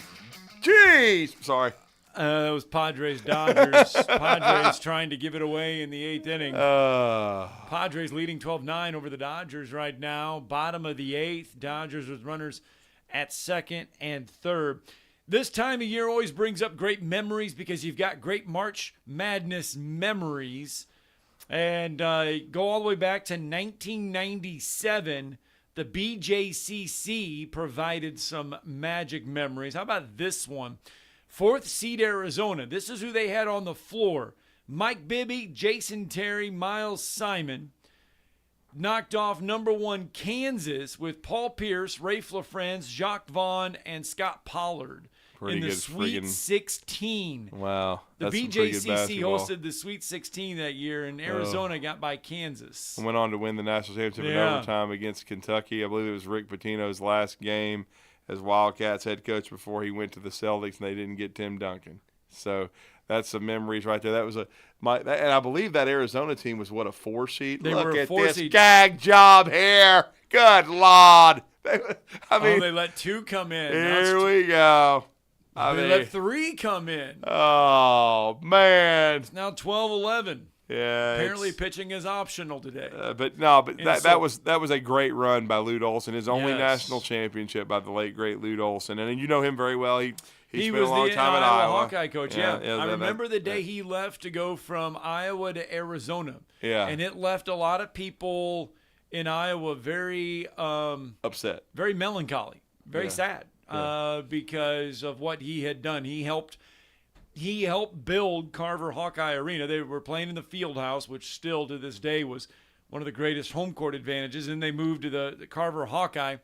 sorry. That was Padres-Dodgers. Padres trying to give it away in the 8th inning. Padres leading 12-9 over the Dodgers right now. Bottom of the 8th. Dodgers with runners at 2nd and 3rd. This time of year always brings up great memories because you've got great March Madness memories. And go all the way back to 1997. The BJCC provided some magic memories. How about this one? 4th seed Arizona. This is who they had on the floor. Mike Bibby, Jason Terry, Miles Simon. Knocked off number 1 Kansas with Paul Pierce, Rafe LaFrance, Jacques Vaughn, and Scott Pollard. Pretty in the good Sweet 16. Wow. The BJCC hosted the Sweet 16 that year, and Arizona got by Kansas. And went on to win the national championship in overtime against Kentucky. I believe it was Rick Pitino's last game as Wildcats head coach before he went to the Celtics, and they didn't get Tim Duncan. So that's some memories right there. That was and I believe that Arizona team was, a 4 seed? They Look were a at 4 this seed. gag job here. Good Lord. They let 2 come in. Here we go. They let 3 come in. Oh, man. It's now 12-11. Yeah. Apparently pitching is optional today. That was a great run by Lute Olson. His only national championship by the late, great Lute Olson. And you know him very well. He spent was a long the time at Iowa Iowa. Hawkeye coach, I remember the day he left to go from Iowa to Arizona. Yeah. And it left a lot of people in Iowa very upset, very melancholy, very sad. Because of what he had done. He helped build Carver Hawkeye Arena. They were playing in the field house, which still to this day was one of the greatest home court advantages. And they moved to the Carver Hawkeye.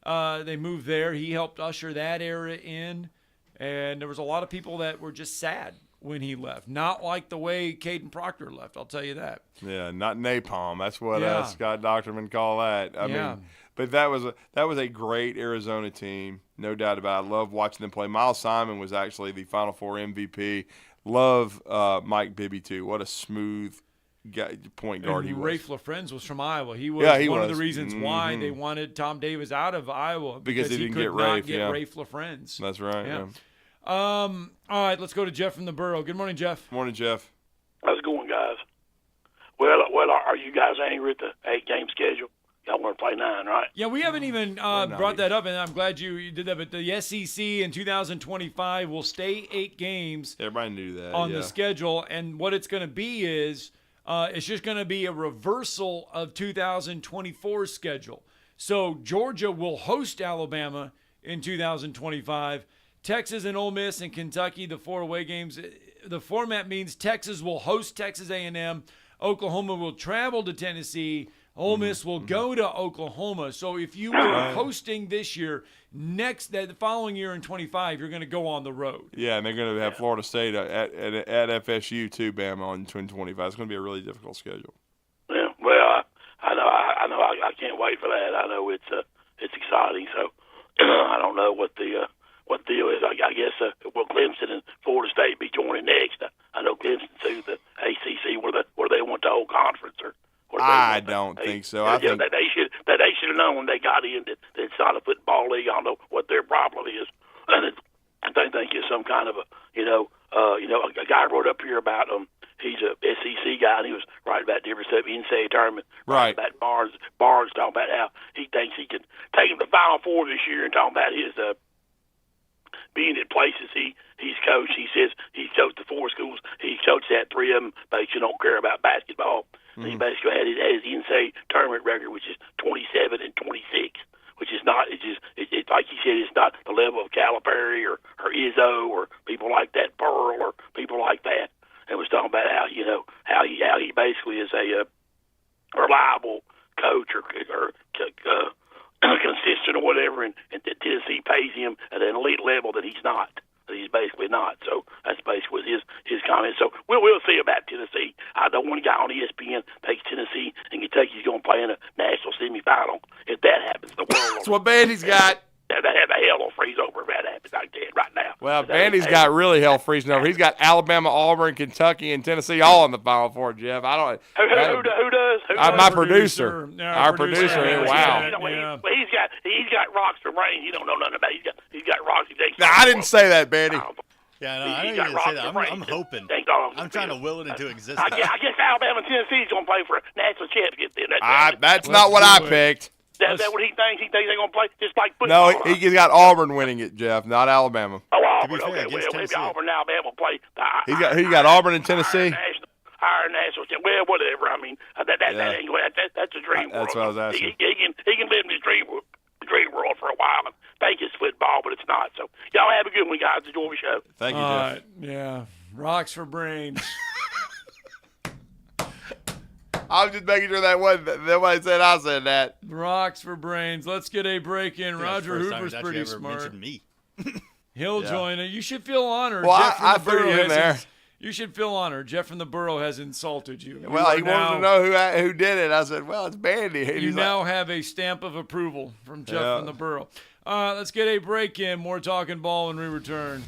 They moved there. He helped usher that era in. And there was a lot of people that were just sad when he left. Not like the way Caden Proctor left, I'll tell you that. Yeah, not napalm. That's what Scott Docterman call that. I mean, but that was a great Arizona team, no doubt about it. I love watching them play. Miles Simon was actually the Final Four MVP. Love Mike Bibby too. What a smooth point guard he was. Rafe LaFrance was from Iowa. He was one of the reasons why they wanted Tom Davis out of Iowa because he could not get Rafe LaFrance. That's right. Yeah. All right, let's go to Jeff from the Borough. Good morning, Jeff. Morning, Jeff. How's it going, guys? Well, are you guys angry at the 8-game schedule? Y'all want to play 9, right? Yeah, we haven't even brought that up, and I'm glad you did that. But the SEC in 2025 will stay 8 games. Everybody knew that on the schedule, and what it's going to be is it's just going to be a reversal of 2024's schedule. So Georgia will host Alabama in 2025. Texas and Ole Miss and Kentucky, the 4 away games. The format means Texas will host Texas A&M. Oklahoma will travel to Tennessee. Ole Miss will go to Oklahoma. So if you were hosting this year, the following year in 25, you're going to go on the road. Yeah, and they're going to have Florida State at FSU too, Bama on 25. It's going to be a really difficult schedule. Yeah, well, I know. I can't wait for that. I know it's exciting. So I don't know what the deal is. I guess will Clemson and Florida State be joining next? I know Clemson too, the ACC, where they want the whole conference or. I don't think so. I think that they should have known when they got in that it's not a football league. I don't know what their problem is, and I think it's some kind of a a guy wrote up here about he's a SEC guy, and he was right about different stuff, NCAA tournament, right about Barnes talking about how he thinks he can take him to the Final Four this year, and talking about his being at places he's coached. He says he's coached the 4 schools. He's coached at 3 of them, basically don't care about basketball. Mm-hmm. He basically had his NCAA tournament record, which is 27 and 26, which is not. It's like he said, it's not the level of Calipari or Izzo or people like that, Pearl or people like that. And was talking about how how he basically is a reliable coach or consistent or whatever, and Tennessee pays him at an elite level that he's not. That he's basically not. So that's basically his comment. So we'll see about Tennessee. I know one guy on ESPN takes Tennessee and Kentucky's going to play in a national semifinal. If that happens, the world. That's what Bandy's got. That have a hell will freeze over if that happens like that right now. Well, Bandy's got really hell freezing over. He's got Alabama, Auburn, Kentucky, and Tennessee all in the Final Four, Jeff. I don't. Who does? My producer. Our producer. Yeah, wow. Well, he's got rocks for brains. You don't know nothing about it. He's got rocks. No, I didn't say that, Bandy. Yeah, no, I didn't even say that. I'm hoping. I'm trying to will it into existence. I guess Alabama and Tennessee's going to play for a national championship. That's not what I picked. That's what he thinks. He thinks they're going to play just like football. No, he's got Auburn winning it, Jeff, not Alabama. Oh, Auburn. Okay, well, maybe Auburn and Alabama play. He got Auburn and Tennessee. Our national championship. Well, whatever. I mean, that's a dream world. That's what I was asking. He can live in his dream world for a while and think it's football, but it's not. So y'all have a good one, guys. Enjoy the show. Thank you, Jeff. Yeah, rocks for brains. I was just making sure that nobody said I said that. Rocks for brains. Let's get a break in. Roger Hoover's pretty smart. Me. He'll join it. You should feel honored. Well, Jeff I threw you in there. You should feel honored. Jeff from the Borough has insulted you. Well, he wanted to know who did it. I said, well, it's Bandy. You now have a stamp of approval from Jeff from the Borough. Let's get a break in. More Talking Ball when we return.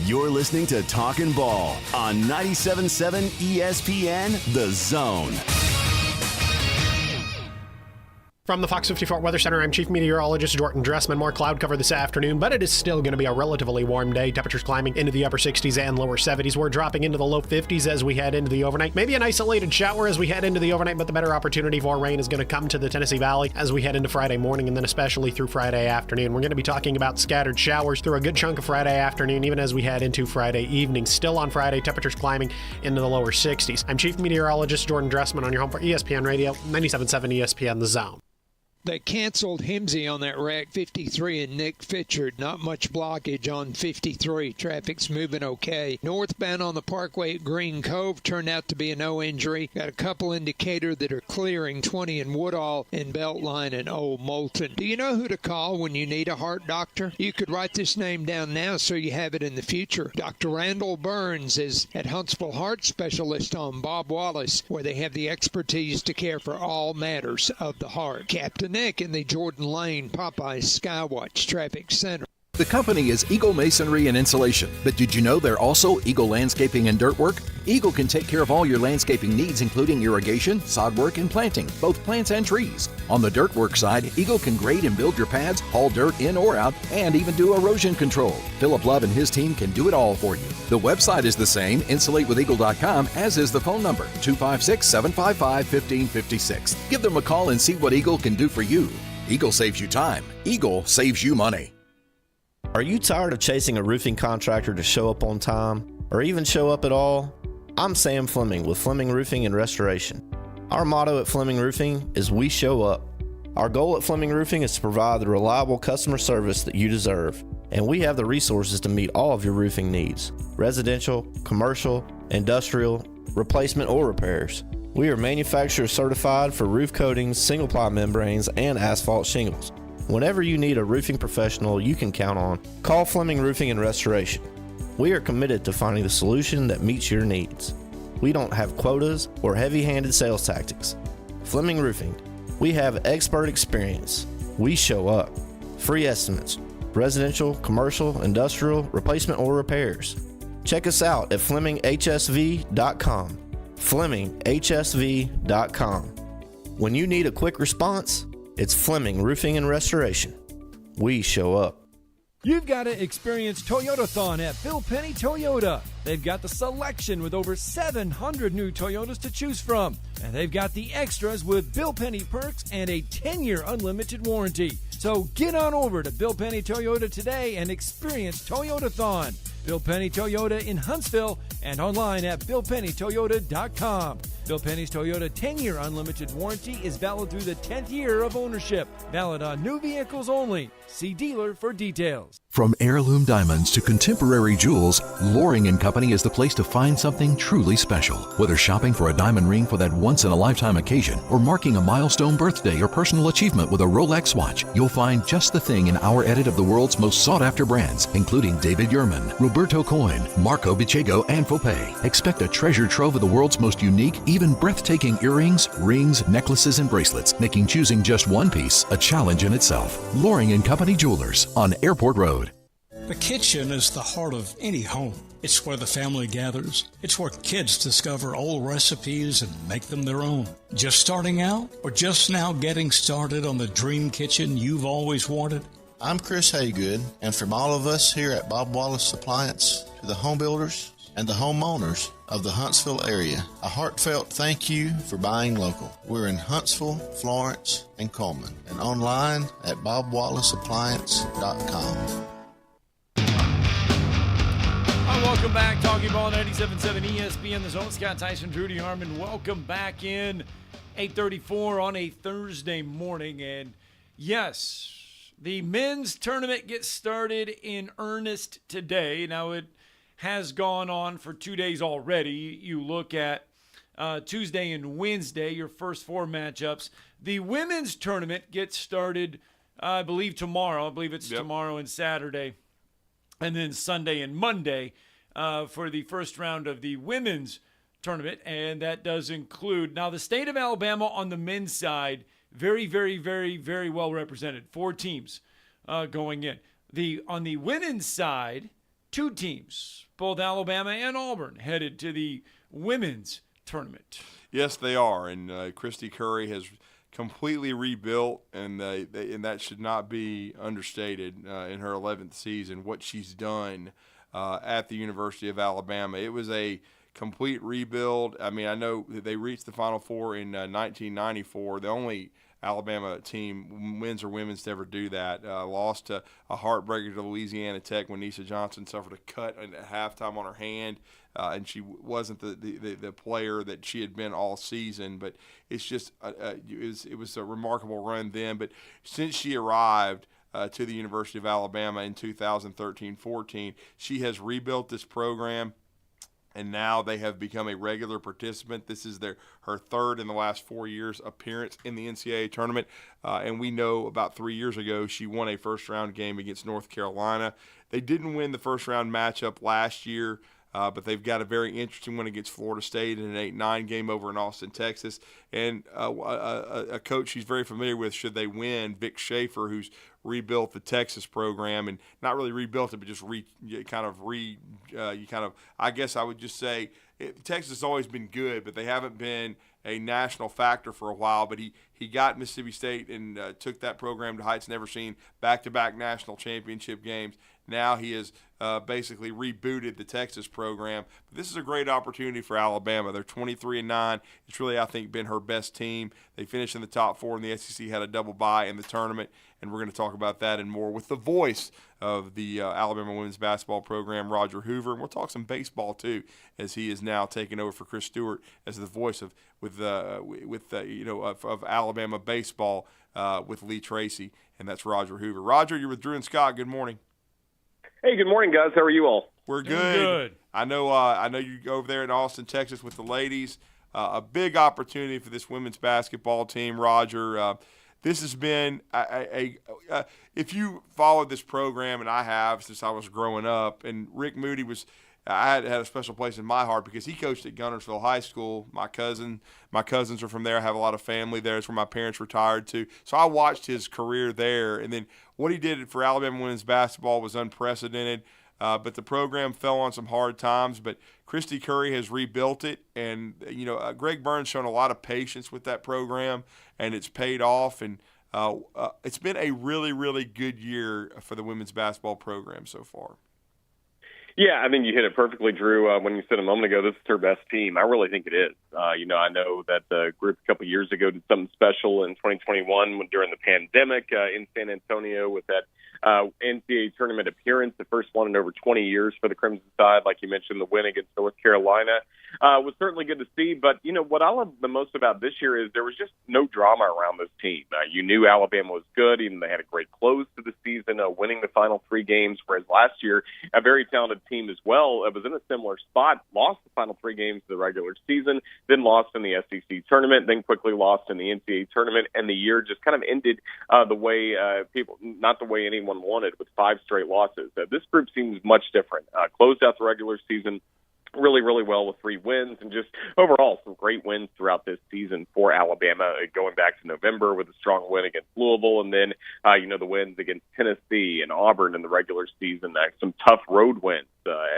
You're listening to Talkin' Ball on 97.7 ESPN, The Zone. From the Fox 54 Weather Center, I'm Chief Meteorologist Jordan Dressman. More cloud cover this afternoon, but it is still going to be a relatively warm day. Temperatures climbing into the upper 60s and lower 70s. We're dropping into the low 50s as we head into the overnight. Maybe an isolated shower as we head into the overnight, but the better opportunity for rain is going to come to the Tennessee Valley as we head into Friday morning and then especially through Friday afternoon. We're going to be talking about scattered showers through a good chunk of Friday afternoon, even as we head into Friday evening. Still on Friday, temperatures climbing into the lower 60s. I'm Chief Meteorologist Jordan Dressman on your home for ESPN Radio, 97.7 ESPN The Zone. They canceled Himsey on that wreck, 53, and Nick Fitchard. Not much blockage on 53. Traffic's moving okay. Northbound on the Parkway at Green Cove turned out to be a no injury. Got a couple indicator that are clearing, 20 in Woodall and Beltline and Old Moulton. Do you know who to call when you need a heart doctor? You could write this name down now so you have it in the future. Dr. Randall Burns is at Huntsville Heart Specialist on Bob Wallace, where they have the expertise to care for all matters of the heart. Captain Nick in the Jordan Lane Popeyes Skywatch Traffic Center. The company is Eagle Masonry and Insulation, but did you know they're also Eagle Landscaping and Dirt Work? Eagle can take care of all your landscaping needs, including irrigation, sod work, and planting, both plants and trees. On the dirt work side, Eagle can grade and build your pads, haul dirt in or out, and even do erosion control. Philip Love and his team can do it all for you. The website is the same, insulatewitheagle.com, as is the phone number, 256-755-1556. Give them a call and see what Eagle can do for you. Eagle saves you time. Eagle saves you money. Are you tired of chasing a roofing contractor to show up on time, or even show up at all? I'm Sam Fleming with Fleming Roofing and Restoration. Our motto at Fleming Roofing is we show up. Our goal at Fleming Roofing is to provide the reliable customer service that you deserve, and we have the resources to meet all of your roofing needs: residential, commercial, industrial, replacement, or repairs. We are manufacturer certified for roof coatings, single-ply membranes, and asphalt shingles. Whenever you need a roofing professional you can count on, call Fleming Roofing and Restoration. We are committed to finding the solution that meets your needs. We don't have quotas or heavy-handed sales tactics. Fleming Roofing, we have expert experience. We show up. Free estimates, residential, commercial, industrial, replacement, or repairs. Check us out at FlemingHSV.com. FlemingHSV.com. When you need a quick response, it's Fleming Roofing and Restoration. We show up. You've got to experience Toyotathon at Bill Penny Toyota. They've got the selection with over 700 new Toyotas to choose from. And they've got the extras with Bill Penny perks and a 10-year unlimited warranty. So get on over to Bill Penny Toyota today and experience Toyotathon. Bill Penny Toyota in Huntsville and online at BillPennyToyota.com. Bill Penny's Toyota 10-year unlimited warranty is valid through the 10th year of ownership. Valid on new vehicles only. See dealer for details. From heirloom diamonds to contemporary jewels, Loring & Company is the place to find something truly special. Whether shopping for a diamond ring for that once-in-a-lifetime occasion or marking a milestone birthday or personal achievement with a Rolex watch, you'll find just the thing in our edit of the world's most sought-after brands, including David Yurman, Roberto Coin, Marco Bicego, and Fopay. Expect a treasure trove of the world's most unique, even breathtaking earrings, rings, necklaces, and bracelets, making choosing just one piece a challenge in itself. Loring & Company Jewelers on Airport Road. The kitchen is the heart of any home. It's where the family gathers. It's where kids discover old recipes and make them their own. Just starting out or just now getting started on the dream kitchen you've always wanted? I'm Chris Haygood, and from all of us here at Bob Wallace Appliance to the home builders and the homeowners of the Huntsville area, a heartfelt thank you for buying local. We're in Huntsville, Florence, and Coleman, and online at bobwallaceappliance.com. Welcome back. Talking Ball 97.7 ESPN, the Zone. Scott Tyson, Drew DeArmond. Welcome back in 8:34 on a Thursday morning. And yes, the men's tournament gets started in earnest today. Now, it has gone on for 2 days already. You look at Tuesday and Wednesday, your first four matchups. The women's tournament gets started, I believe, tomorrow. I believe it's tomorrow and Saturday. And then Sunday and Monday for the first round of the women's tournament. And that does include, now the state of Alabama on the men's side, very, very, very, very well represented. 4 teams going in. On the women's side, 2 teams, both Alabama and Auburn, headed to the women's tournament. Yes, they are. And Christy Curry has completely rebuilt, and that should not be understated in her 11th season, what she's done at the University of Alabama. It was a complete rebuild. I mean, I know they reached the Final Four in 1994. The only Alabama team, men's or women's, to ever do that. Lost to a heartbreaker to Louisiana Tech when Nisa Johnson suffered a cut at halftime on her hand, and she wasn't the player that she had been all season. But it's just it was a remarkable run then. But since she arrived to the University of Alabama in 2013-14, she has rebuilt this program. And now they have become a regular participant. This is her third in the last 4 years appearance in the NCAA tournament. And we know about 3 years ago she won a first-round game against North Carolina. They didn't win the first-round matchup last year, but they've got a very interesting one against Florida State in an 8-9 game over in Austin, Texas. And a coach she's very familiar with should they win, Vic Schaefer, who's rebuilt the Texas program, and not really rebuilt it, but just I guess I would just say Texas has always been good, but they haven't been a national factor for a while. But he got Mississippi State and took that program to heights never seen, back-to-back national championship games. Now he has basically rebooted the Texas program. But this is a great opportunity for Alabama. They're 23-9. It's really, I think, been her best team. They finished in the top 4 in the SEC, had a double bye in the tournament, and we're going to talk about that and more with the voice of the Alabama women's basketball program, Roger Hoover. And we'll talk some baseball, too, as he is now taking over for Chris Stewart as the voice of Alabama baseball with Lee Tracy, and that's Roger Hoover. Roger, you're with Drew and Scott. Good morning. Hey, good morning, guys. How are you all? We're good. I know you go over there in Austin, Texas with the ladies. A big opportunity for this women's basketball team, Roger. This has been if you followed this program, and I have since I was growing up, and Rick Moody I had a special place in my heart because he coached at Guntersville High School. My cousins are from there. I have a lot of family there. It's where my parents retired to. So I watched his career there. And then what he did for Alabama women's basketball was unprecedented. But the program fell on some hard times. But Christy Curry has rebuilt it. And, Greg Byrne's shown a lot of patience with that program, and it's paid off. And it's been a really, really good year for the women's basketball program so far. Yeah, I think you hit it perfectly, Drew. When you said a moment ago, this is her best team. I really think it is. I know that the group a couple years ago did something special in 2021 during the pandemic in San Antonio with that NCAA tournament appearance, the first one in over 20 years for the Crimson Tide. Like you mentioned, the win against North Carolina was certainly good to see. But, what I love the most about this year is there was just no drama around this team. You knew Alabama was good, even they had a great close to the season, winning the final 3 games, whereas last year, a very talented team as well. It was in a similar spot, lost the final 3 games of the regular season, then lost in the SEC tournament, then quickly lost in the NCAA tournament, and the year just kind of ended the way not the way anyone wanted, with 5 straight losses. This group seems much different. Closed out the regular season really, really well with 3 wins, and just overall some great wins throughout this season for Alabama, going back to November with a strong win against Louisville, and then, the wins against Tennessee and Auburn in the regular season, some tough road wins.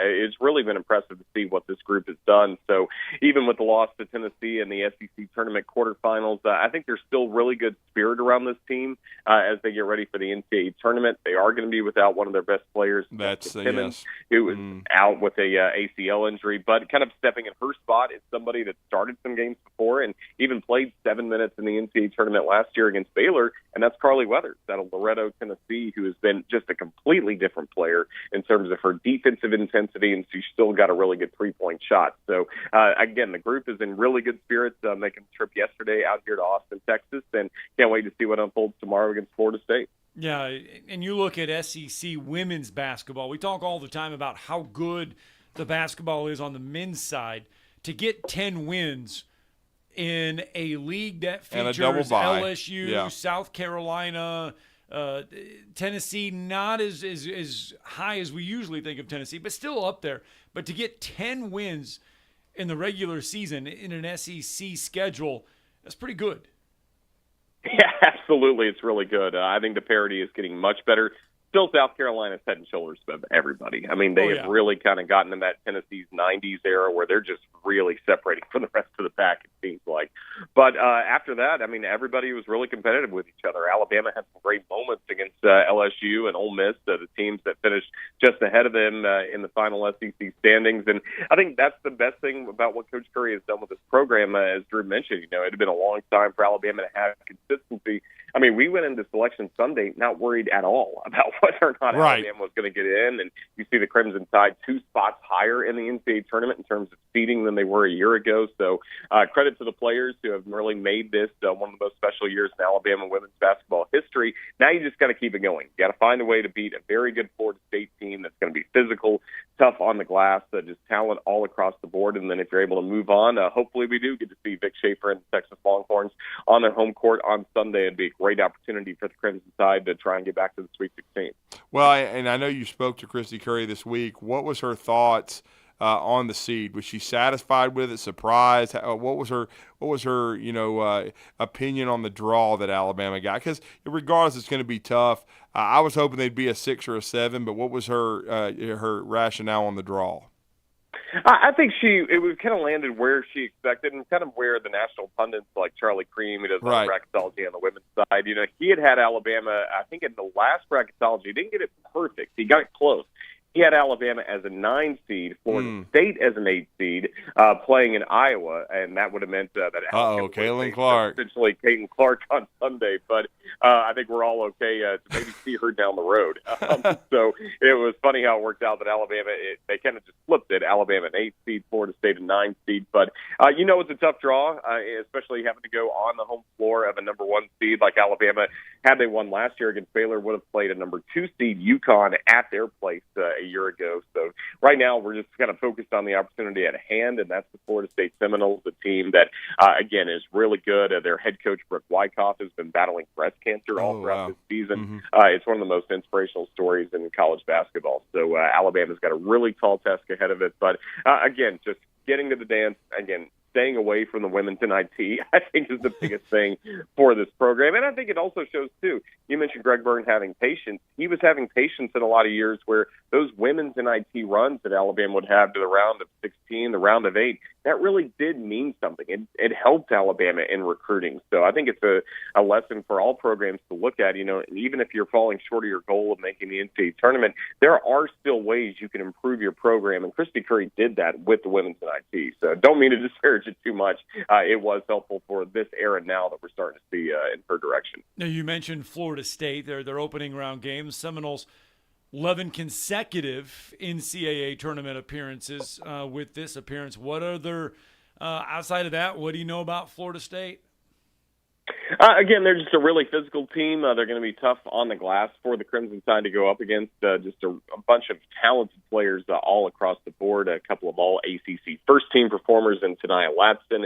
It's really been impressive to see what this group has done. So even with the loss to Tennessee in the SEC tournament quarterfinals, I think there's still really good spirit around this team as they get ready for the NCAA tournament. They are going to be without one of their best players, Timmons, who was out with a ACL injury, but kind of stepping in her spot is somebody that started some games before and even played 7 minutes in the NCAA tournament last year against Baylor, and that's Carly Weathers out of Loretto, Tennessee, who has been just a completely different player in terms of her defensive intensity, and she's still got a really good 3-point shot. So, again, the group is in really good spirits, making the trip yesterday out here to Austin, Texas, and can't wait to see what unfolds tomorrow against Florida State. Yeah, and you look at SEC women's basketball. We talk all the time about how good the basketball is on the men's side. To get 10 wins in a league that features LSU, South Carolina, Tennessee, not as high as we usually think of Tennessee, but still up there. But to get 10 wins in the regular season in an SEC schedule, that's pretty good. Yeah, absolutely. It's really good. I think the parity is getting much better. Still, South Carolina's head and shoulders above everybody. I mean, they have really kind of gotten in that Tennessee's 90s era where they're just really separating from the rest of the pack, it seems like. But after that, I mean, everybody was really competitive with each other. Alabama had some great moments against LSU and Ole Miss, the teams that finished just ahead of them in the final SEC standings. And I think that's the best thing about what Coach Curry has done with this program. As Drew mentioned, it had been a long time for Alabama to have consistency. I mean, we went into Selection Sunday not worried at all about whether or not Alabama was going to get in. And you see the Crimson Tide 2 spots higher in the NCAA tournament in terms of seeding than they were a year ago. So credit to the players who have really made this one of the most special years in Alabama women's basketball history. Now you just got to keep it going. You got to find a way to beat a very good Florida State team that's going to be physical, tough on the glass, just talent all across the board. And then if you're able to move on, hopefully we do get to see Vic Schaefer and the Texas Longhorns on their home court on Sunday. It'd be a great opportunity for the Crimson Tide to try and get back to the Sweet 16. Well, and I know you spoke to Christy Curry this week. What was her thoughts on the seed? Was she satisfied with it? Surprised? What was her opinion on the draw that Alabama got? Because regardless, it's going to be tough. I was hoping they'd be a 6 or a 7, but what was her rationale on the draw? I think it was kind of landed where she expected and kind of where the national pundits like Charlie Cream, who does bracketology on the women's side, he had Alabama, I think in the last bracketology, he didn't get it perfect. He got it close. He had Alabama as a 9 seed, Florida State as an 8 seed, playing in Iowa, and that would have meant that Alabama Caitlin Clark. Essentially Caitlin Clark on Sunday. But I think we're all okay to maybe see her down the road. So it was funny how it worked out that Alabama, they kind of just flipped it. Alabama an 8 seed, Florida State a 9 seed. But, it's a tough draw, especially having to go on the home floor of a number 1 seed like Alabama. Had they won last year against Baylor, would have played a number 2 seed, UConn, at their place a year ago. So right now we're just kind of focused on the opportunity at hand, and that's the Florida State Seminoles, a team that, again, is really good. Their head coach, Brooke Wyckoff, has been battling breast cancer all throughout this season. It's one of the most inspirational stories in college basketball. So Alabama's got a really tall task ahead of it. But, again, just getting to the dance, again, staying away from the women's NIT, I think, is the biggest thing for this program. And I think it also shows, too, you mentioned Greg Byrne having patience. He was having patience in a lot of years where those women's NIT runs that Alabama would have to the round of 16, the round of 8, that really did mean something. It helped Alabama in recruiting. So I think it's a lesson for all programs to look at. You know, even if you're falling short of your goal of making the NCAA tournament, there are still ways you can improve your program. And Christy Curry did that with the women's NIT. So don't mean to disparage it too much. It was helpful for this era now that we're starting to see in her direction. Now, you mentioned Florida State, their opening round games. Seminoles, 11 consecutive NCAA tournament appearances with this appearance. What other, outside of that, what do you know about Florida State? Again, they're just a really physical team. They're going to be tough on the glass for the Crimson Tide to go up against. Just a bunch of talented players all across the board, a couple of all-ACC first-team performers in Tania Latson,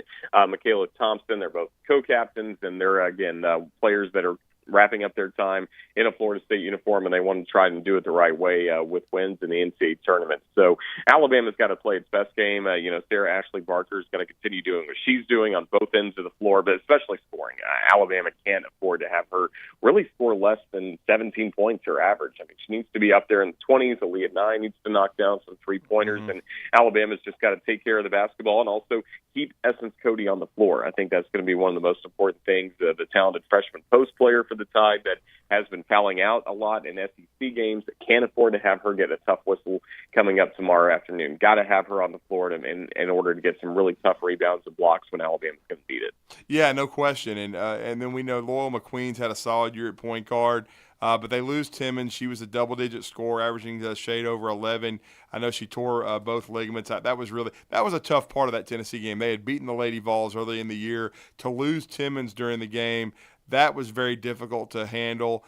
Michaela Thompson. They're both co-captains, and they're, again, players that are wrapping up their time in a Florida State uniform, and they want to try and do it the right way with wins in the NCAA tournament. So Alabama's got to play its best game. Sarah Ashley Barker's going to continue doing what she's doing on both ends of the floor, but especially scoring. Alabama can't afford to have her really score less than 17 points her average. I mean, she needs to be up there in the 20s. Aaliyah Nye needs to knock down some three-pointers, and Alabama's just got to take care of the basketball and also keep Essence Cody on the floor. I think that's going to be one of the most important things. The talented freshman post player for the Tide that has been fouling out a lot in SEC games, that can't afford to have her get a tough whistle coming up tomorrow afternoon. Got to have her on the floor in order to get some really tough rebounds and blocks when Alabama's going to need it. Yeah, no question. And then we know Loyal McQueen's had a solid year at point guard. But they lose Timmons. She was a double-digit scorer, averaging a shade over 11. I know she tore both ligaments. That was a tough part of that Tennessee game. They had beaten the Lady Vols early in the year. To lose Timmons during the game, that was very difficult to handle.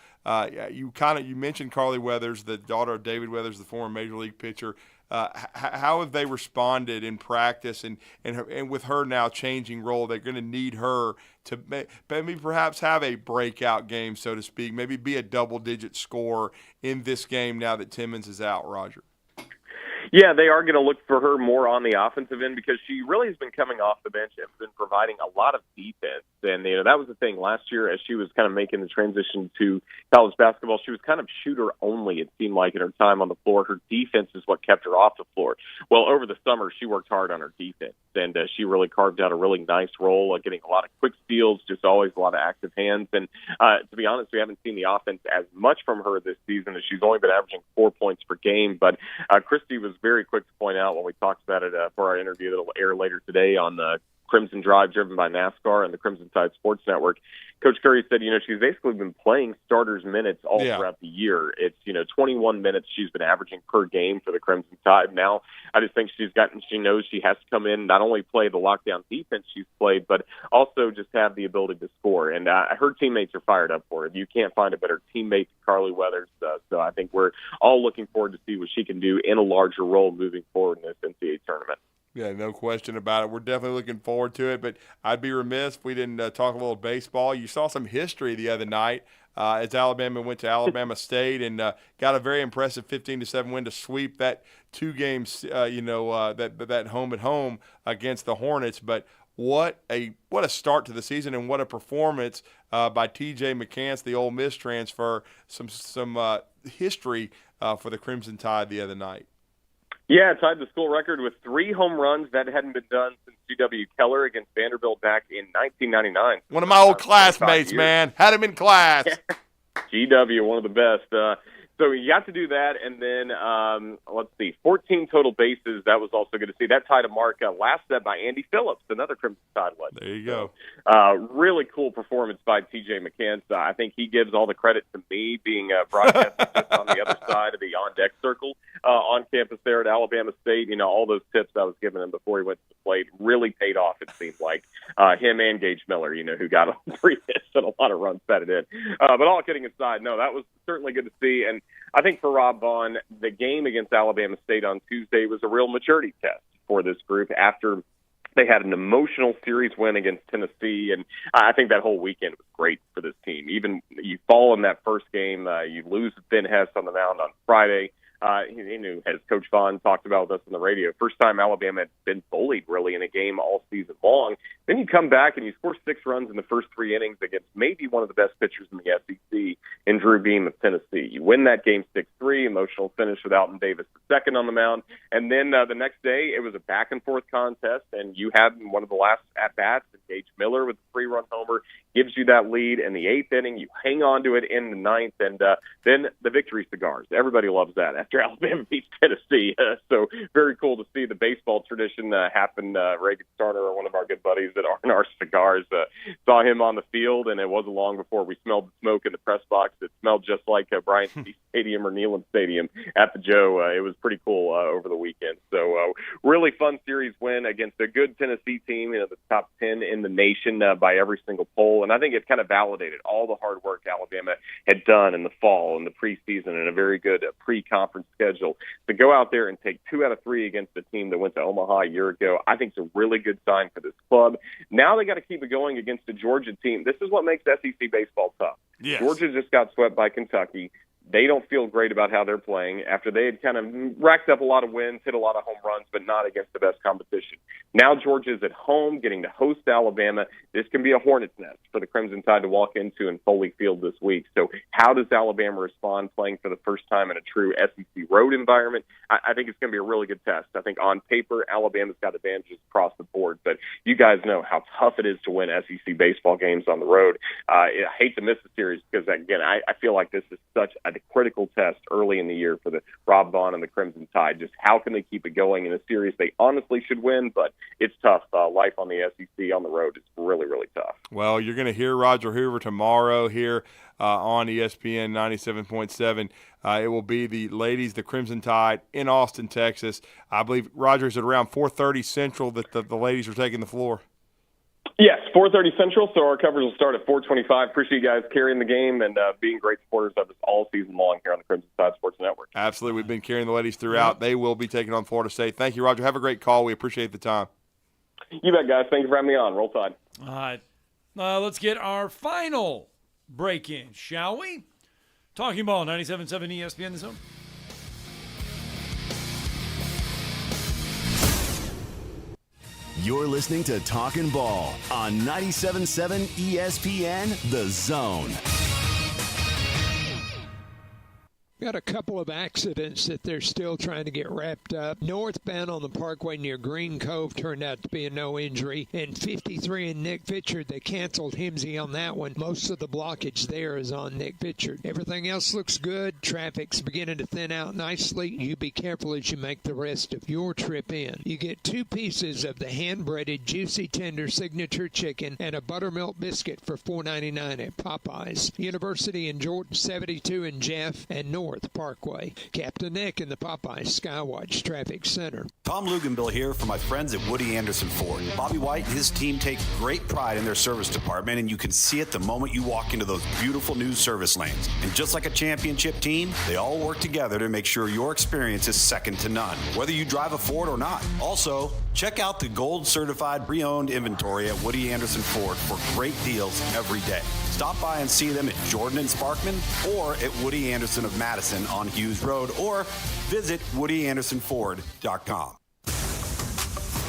You mentioned Carly Weathers, the daughter of David Weathers, the former Major League pitcher. How have they responded in practice and with her now changing role? They're going to need her to maybe perhaps have a breakout game, so to speak, maybe be a double-digit scorer in this game now that Timmons is out, Roger. Yeah, they are going to look for her more on the offensive end because she really has been coming off the bench and been providing a lot of defense. And, that was the thing last year as she was kind of making the transition to college basketball. She was kind of shooter only, it seemed like, in her time on the floor. Her defense is what kept her off the floor. Well, over the summer, she worked hard on her defense, and she really carved out a really nice role, getting a lot of quick steals, just always a lot of active hands. And to be honest, we haven't seen the offense as much from her this season as she's only been averaging 4 points per game. But Christy was very quick to point out when we talked about it for our interview that will air later today on the Crimson Drive driven by NASCAR and the Crimson Tide Sports Network. Coach Curry said, she's basically been playing starters minutes all throughout the year. It's, 21 minutes she's been averaging per game for the Crimson Tide. Now, I just think she knows she has to come in, not only play the lockdown defense she's played, but also just have the ability to score. And her teammates are fired up for it. You can't find a better teammate than Carly Weathers. So I think we're all looking forward to see what she can do in a larger role moving forward in this NCAA tournament. Yeah, no question about it. We're definitely looking forward to it, but I'd be remiss if we didn't talk a little baseball. You saw some history the other night as Alabama went to Alabama State and got a very impressive 15-7 win to sweep that 2 games, that home against the Hornets. But what a start to the season and what a performance by T.J. McCants, the Ole Miss transfer. Some history for the Crimson Tide the other night. Yeah, tied the school record with 3 home runs. That hadn't been done since C.W. Keller against Vanderbilt back in 1999. One of my old classmates, man. Had him in class. G.W., one of the best. So you got to do that, and then, 14 total bases. That was also good to see. That tied a mark last set by Andy Phillips, another Crimson Tide legend. There you go. Really cool performance by T.J. McCants. I think he gives all the credit to me being broadcasted just on the other side of the on-deck circle on campus there at Alabama State. All those tips I was giving him before he went to the plate really paid off, it seems like. Him and Gage Miller, who got 3 hits and a lot of runs batted in. But all kidding aside, no, that was certainly good to see. And I think for Rob Vaughn, the game against Alabama State on Tuesday was a real maturity test for this group after they had an emotional series win against Tennessee, and I think that whole weekend was great for this team. Even you fall in that first game, you lose Ben Hess on the mound on Friday. As Coach Vaughn talked about with us on the radio, first time Alabama had been bullied really in a game all season long. Then you come back and you score 6 runs in the first 3 innings against maybe one of the best pitchers in the SEC in Drew Beam of Tennessee. You win that game 6-3, emotional finish with Alton Davis II on the mound. And then the next day it was a back-and-forth contest, and you had one of the last at-bats, Gage Miller with a 3-run homer, gives you that lead in the 8th inning. You hang on to it in the 9th, and then the victory cigars. Everybody loves that after Alabama beats Tennessee. So very cool to see the baseball tradition happen. Reagan Starner, one of our good buddies at R&R Cigars, saw him on the field, and it wasn't long before we smelled the smoke in the press box. It smelled just like Bryant City Stadium or Neyland Stadium at the Joe. It was pretty cool over the weekend. So really fun series win against a good Tennessee team, the top 10 in the nation by every single poll. And I think it kind of validated all the hard work Alabama had done in the fall and the preseason and a very good pre-conference schedule. To go out there and take 2 out of 3 against the team that went to Omaha a year ago, I think it's a really good sign for this club. Now they got to keep it going against the Georgia team. This is what makes SEC baseball tough. Yes. Georgia just got swept by Kentucky. They don't feel great about how they're playing after they had kind of racked up a lot of wins, hit a lot of home runs, but not against the best competition. Now Georgia's at home, getting to host Alabama. This can be a hornet's nest for the Crimson Tide to walk into in Foley Field this week. So how does Alabama respond playing for the first time in a true SEC road environment? I think it's going to be a really good test. I think on paper, Alabama's got advantages across the board, but you guys know how tough it is to win SEC baseball games on the road. I hate to miss the series because, again, I feel like this is such a critical test early in the year for the Rob Vaughn and the Crimson Tide. Just how can they keep it going in a series they honestly should win, but it's tough. Life on the SEC on the road is really, really tough. Well, you're going to hear Roger Hoover tomorrow here on ESPN 97.7. It will be the ladies, the Crimson Tide, in Austin, Texas. I believe, Roger's at around 4:30 Central that the ladies are taking the floor. Yes, 4:30 Central, so our coverage will start at 4:25. Appreciate you guys carrying the game and being great supporters of us all season long here on the Crimson Tide Sports Network. Absolutely. We've been carrying the ladies throughout. They will be taking on Florida State. Thank you, Roger. Have a great call. We appreciate the time. You bet, guys. Thank you for having me on. Roll Tide. All right. Let's get our final break in, shall we? Talking Ball, 97.7 ESPN The Zone. You're listening to Talkin' Ball on 97.7 ESPN The Zone. Got a couple of accidents that they're still trying to get wrapped up. Northbound on the Parkway near Green Cove turned out to be a no injury. And 53 and Nick Fitchard, they canceled Himsey on that one. Most of the blockage there is on Nick Fitchard. Everything else looks good. Traffic's beginning to thin out nicely. You be careful as you make the rest of your trip in. You get 2 pieces of the hand-breaded Juicy Tender Signature Chicken and a buttermilk biscuit for $4.99 at Popeyes. University in Jordan, 72 and Jeff, and North Parkway. Captain Nick in the Popeyes Skywatch Traffic Center. Tom Luganville here for my friends at Woody Anderson Ford. Bobby White and his team take great pride in their service department, and you can see it the moment you walk into those beautiful new service lanes. And just like a championship team, they all work together to make sure your experience is second to none, whether you drive a Ford or not. Also, check out the gold-certified pre-owned inventory at Woody Anderson Ford for great deals every day. Stop by and see them at Jordan and Sparkman or at Woody Anderson of Madison on Hughes Road, or visit WoodyAndersonFord.com.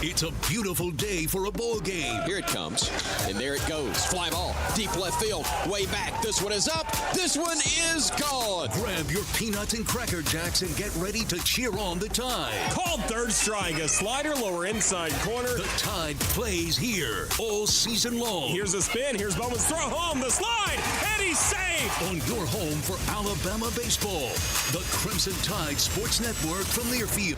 It's a beautiful day for a ball game. Here it comes, and there it goes. Fly ball, deep left field, way back. This one is up. This one is gone. Grab your peanuts and Cracker Jacks and get ready to cheer on the Tide. Called third strike, a slider lower inside corner. The Tide plays here all season long. Here's a spin. Here's Bowman's throw home. The slide, and he's safe. On your home for Alabama baseball, the Crimson Tide Sports Network from Learfield.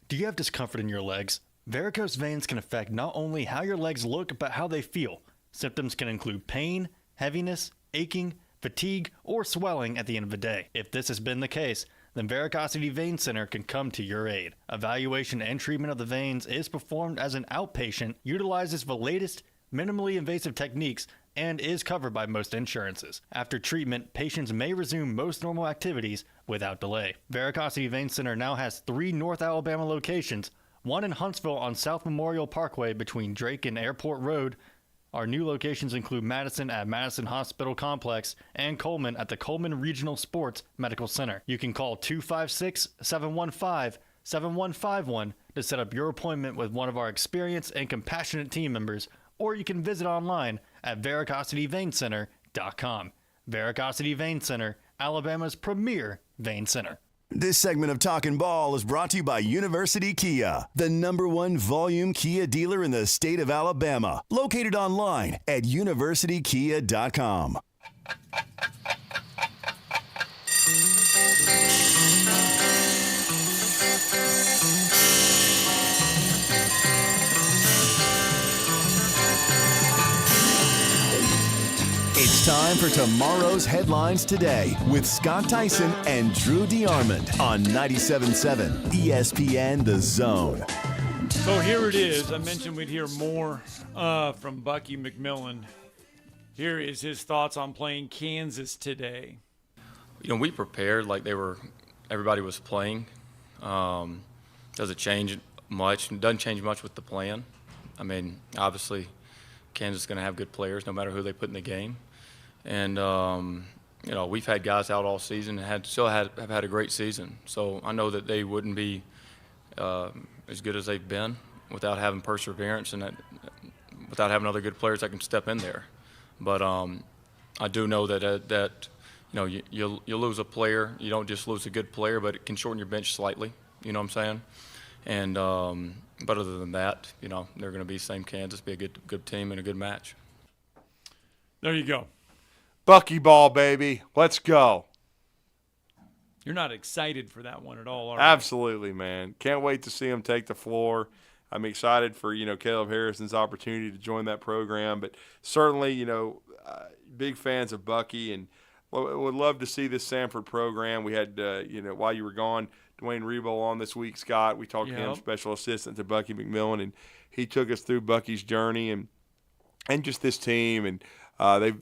Do you have discomfort in your legs? Varicose veins can affect not only how your legs look, but how they feel. Symptoms can include pain, heaviness, aching, fatigue, or swelling at the end of the day. If this has been the case, then Varicosity Vein Center can come to your aid. Evaluation and treatment of the veins is performed as an outpatient, utilizes the latest, minimally invasive techniques, and is covered by most insurances. After treatment, patients may resume most normal activities without delay. Varicosity Vein Center now has 3 North Alabama locations, one in Huntsville on South Memorial Parkway between Drake and Airport Road, Our new locations include Madison at Madison Hospital Complex and Coleman at the Coleman Regional Sports Medical Center. You can call 256-715-7151 to set up your appointment with one of our experienced and compassionate team members, or you can visit online at varicosityveincenter.com. Varicosity Vein Center, Alabama's premier vein center. This segment of Talkin' Ball is brought to you by University Kia, the #1 volume Kia dealer in the state of Alabama. Located online at universitykia.com. It's time for tomorrow's headlines today with Scott Theisen and Drew DeArmond on 97.7 ESPN The Zone. So here it is. I mentioned we'd hear more from Bucky McMillan. Here is his thoughts on playing Kansas today. You know, we prepared like everybody was playing. Doesn't change much. It doesn't change much with the plan. I mean, obviously, Kansas is going to have good players no matter who they put in the game. And, you know, we've had guys out all season and have had a great season. So I know that they wouldn't be as good as they've been without having perseverance and without having other good players that can step in there. But I do know that you know, you lose a player. You don't just lose a good player, but it can shorten your bench slightly. You know what I'm saying? And but other than that, you know, they're going to be same Kansas, be a good team and a good match. There you go. Bucky ball, baby. Let's go. You're not excited for that one at all, are you? Absolutely, man. Can't wait to see him take the floor. I'm excited for, you know, Caleb Harrison's opportunity to join that program. But certainly, you know, big fans of Bucky and would love to see this Samford program. We had, you know, while you were gone, Dwayne Rebo on this week, Scott. We talked to him, special assistant to Bucky McMillan, and he took us through Bucky's journey and just this team. And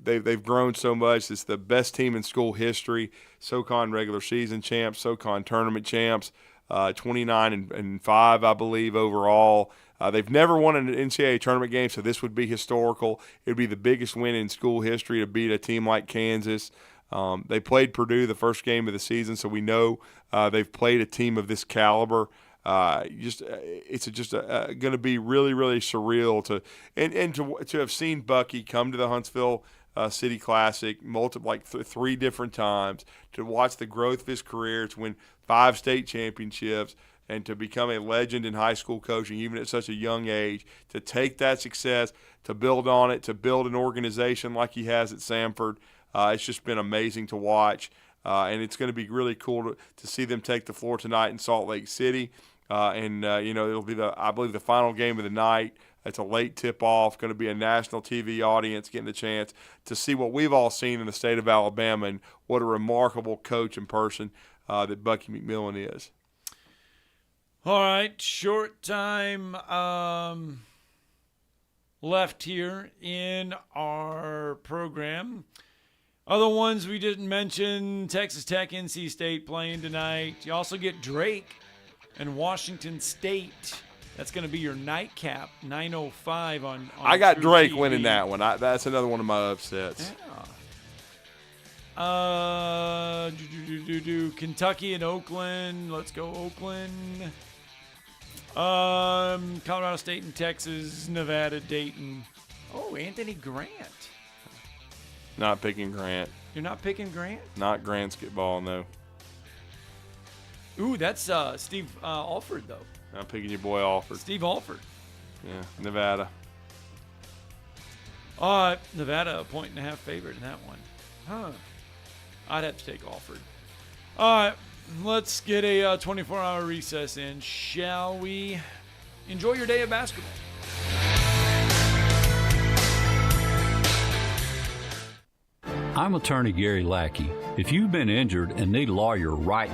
they've grown so much. It's the best team in school history. SoCon regular season champs, SoCon tournament champs, 29-5, I believe, overall. They've never won an NCAA tournament game, so this would be historical. It would be the biggest win in school history to beat a team like Kansas. They played Purdue the first game of the season, so we know they've played a team of this caliber. It's just going to be really, really surreal to have seen Bucky come to the Huntsville City Classic three different times, to watch the growth of his career, to win 5 state championships, and to become a legend in high school coaching, even at such a young age, to take that success, to build on it, to build an organization like he has at Samford. It's just been amazing to watch, and it's going to be really cool to see them take the floor tonight in Salt Lake City. You know, it'll be I believe the final game of the night. It's a late tip-off, going to be a national TV audience getting the chance to see what we've all seen in the state of Alabama and what a remarkable coach and person that Bucky McMillan is. All right, short time left here in our program. Other ones we didn't mention, Texas Tech, NC State playing tonight. You also get Drake and Washington State. That's going to be your nightcap, 9:05 on I got True Drake TV. winning that one. That's another one of my upsets. Yeah. Kentucky and Oakland. Let's go Oakland. Colorado State and Texas, Nevada, Dayton. Oh, Anthony Grant. Not picking Grant. You're not picking Grant? Not Grant's get ball, no. Ooh, that's Steve Alford, though. I'm picking your boy Alford. Steve Alford. Yeah, Nevada. Nevada, a 1.5 favorite in that one. Huh. I'd have to take Alford. All right, let's get a 24-hour recess in, shall we? Enjoy your day of basketball. I'm attorney Gary Lackey. If you've been injured and need a lawyer right now,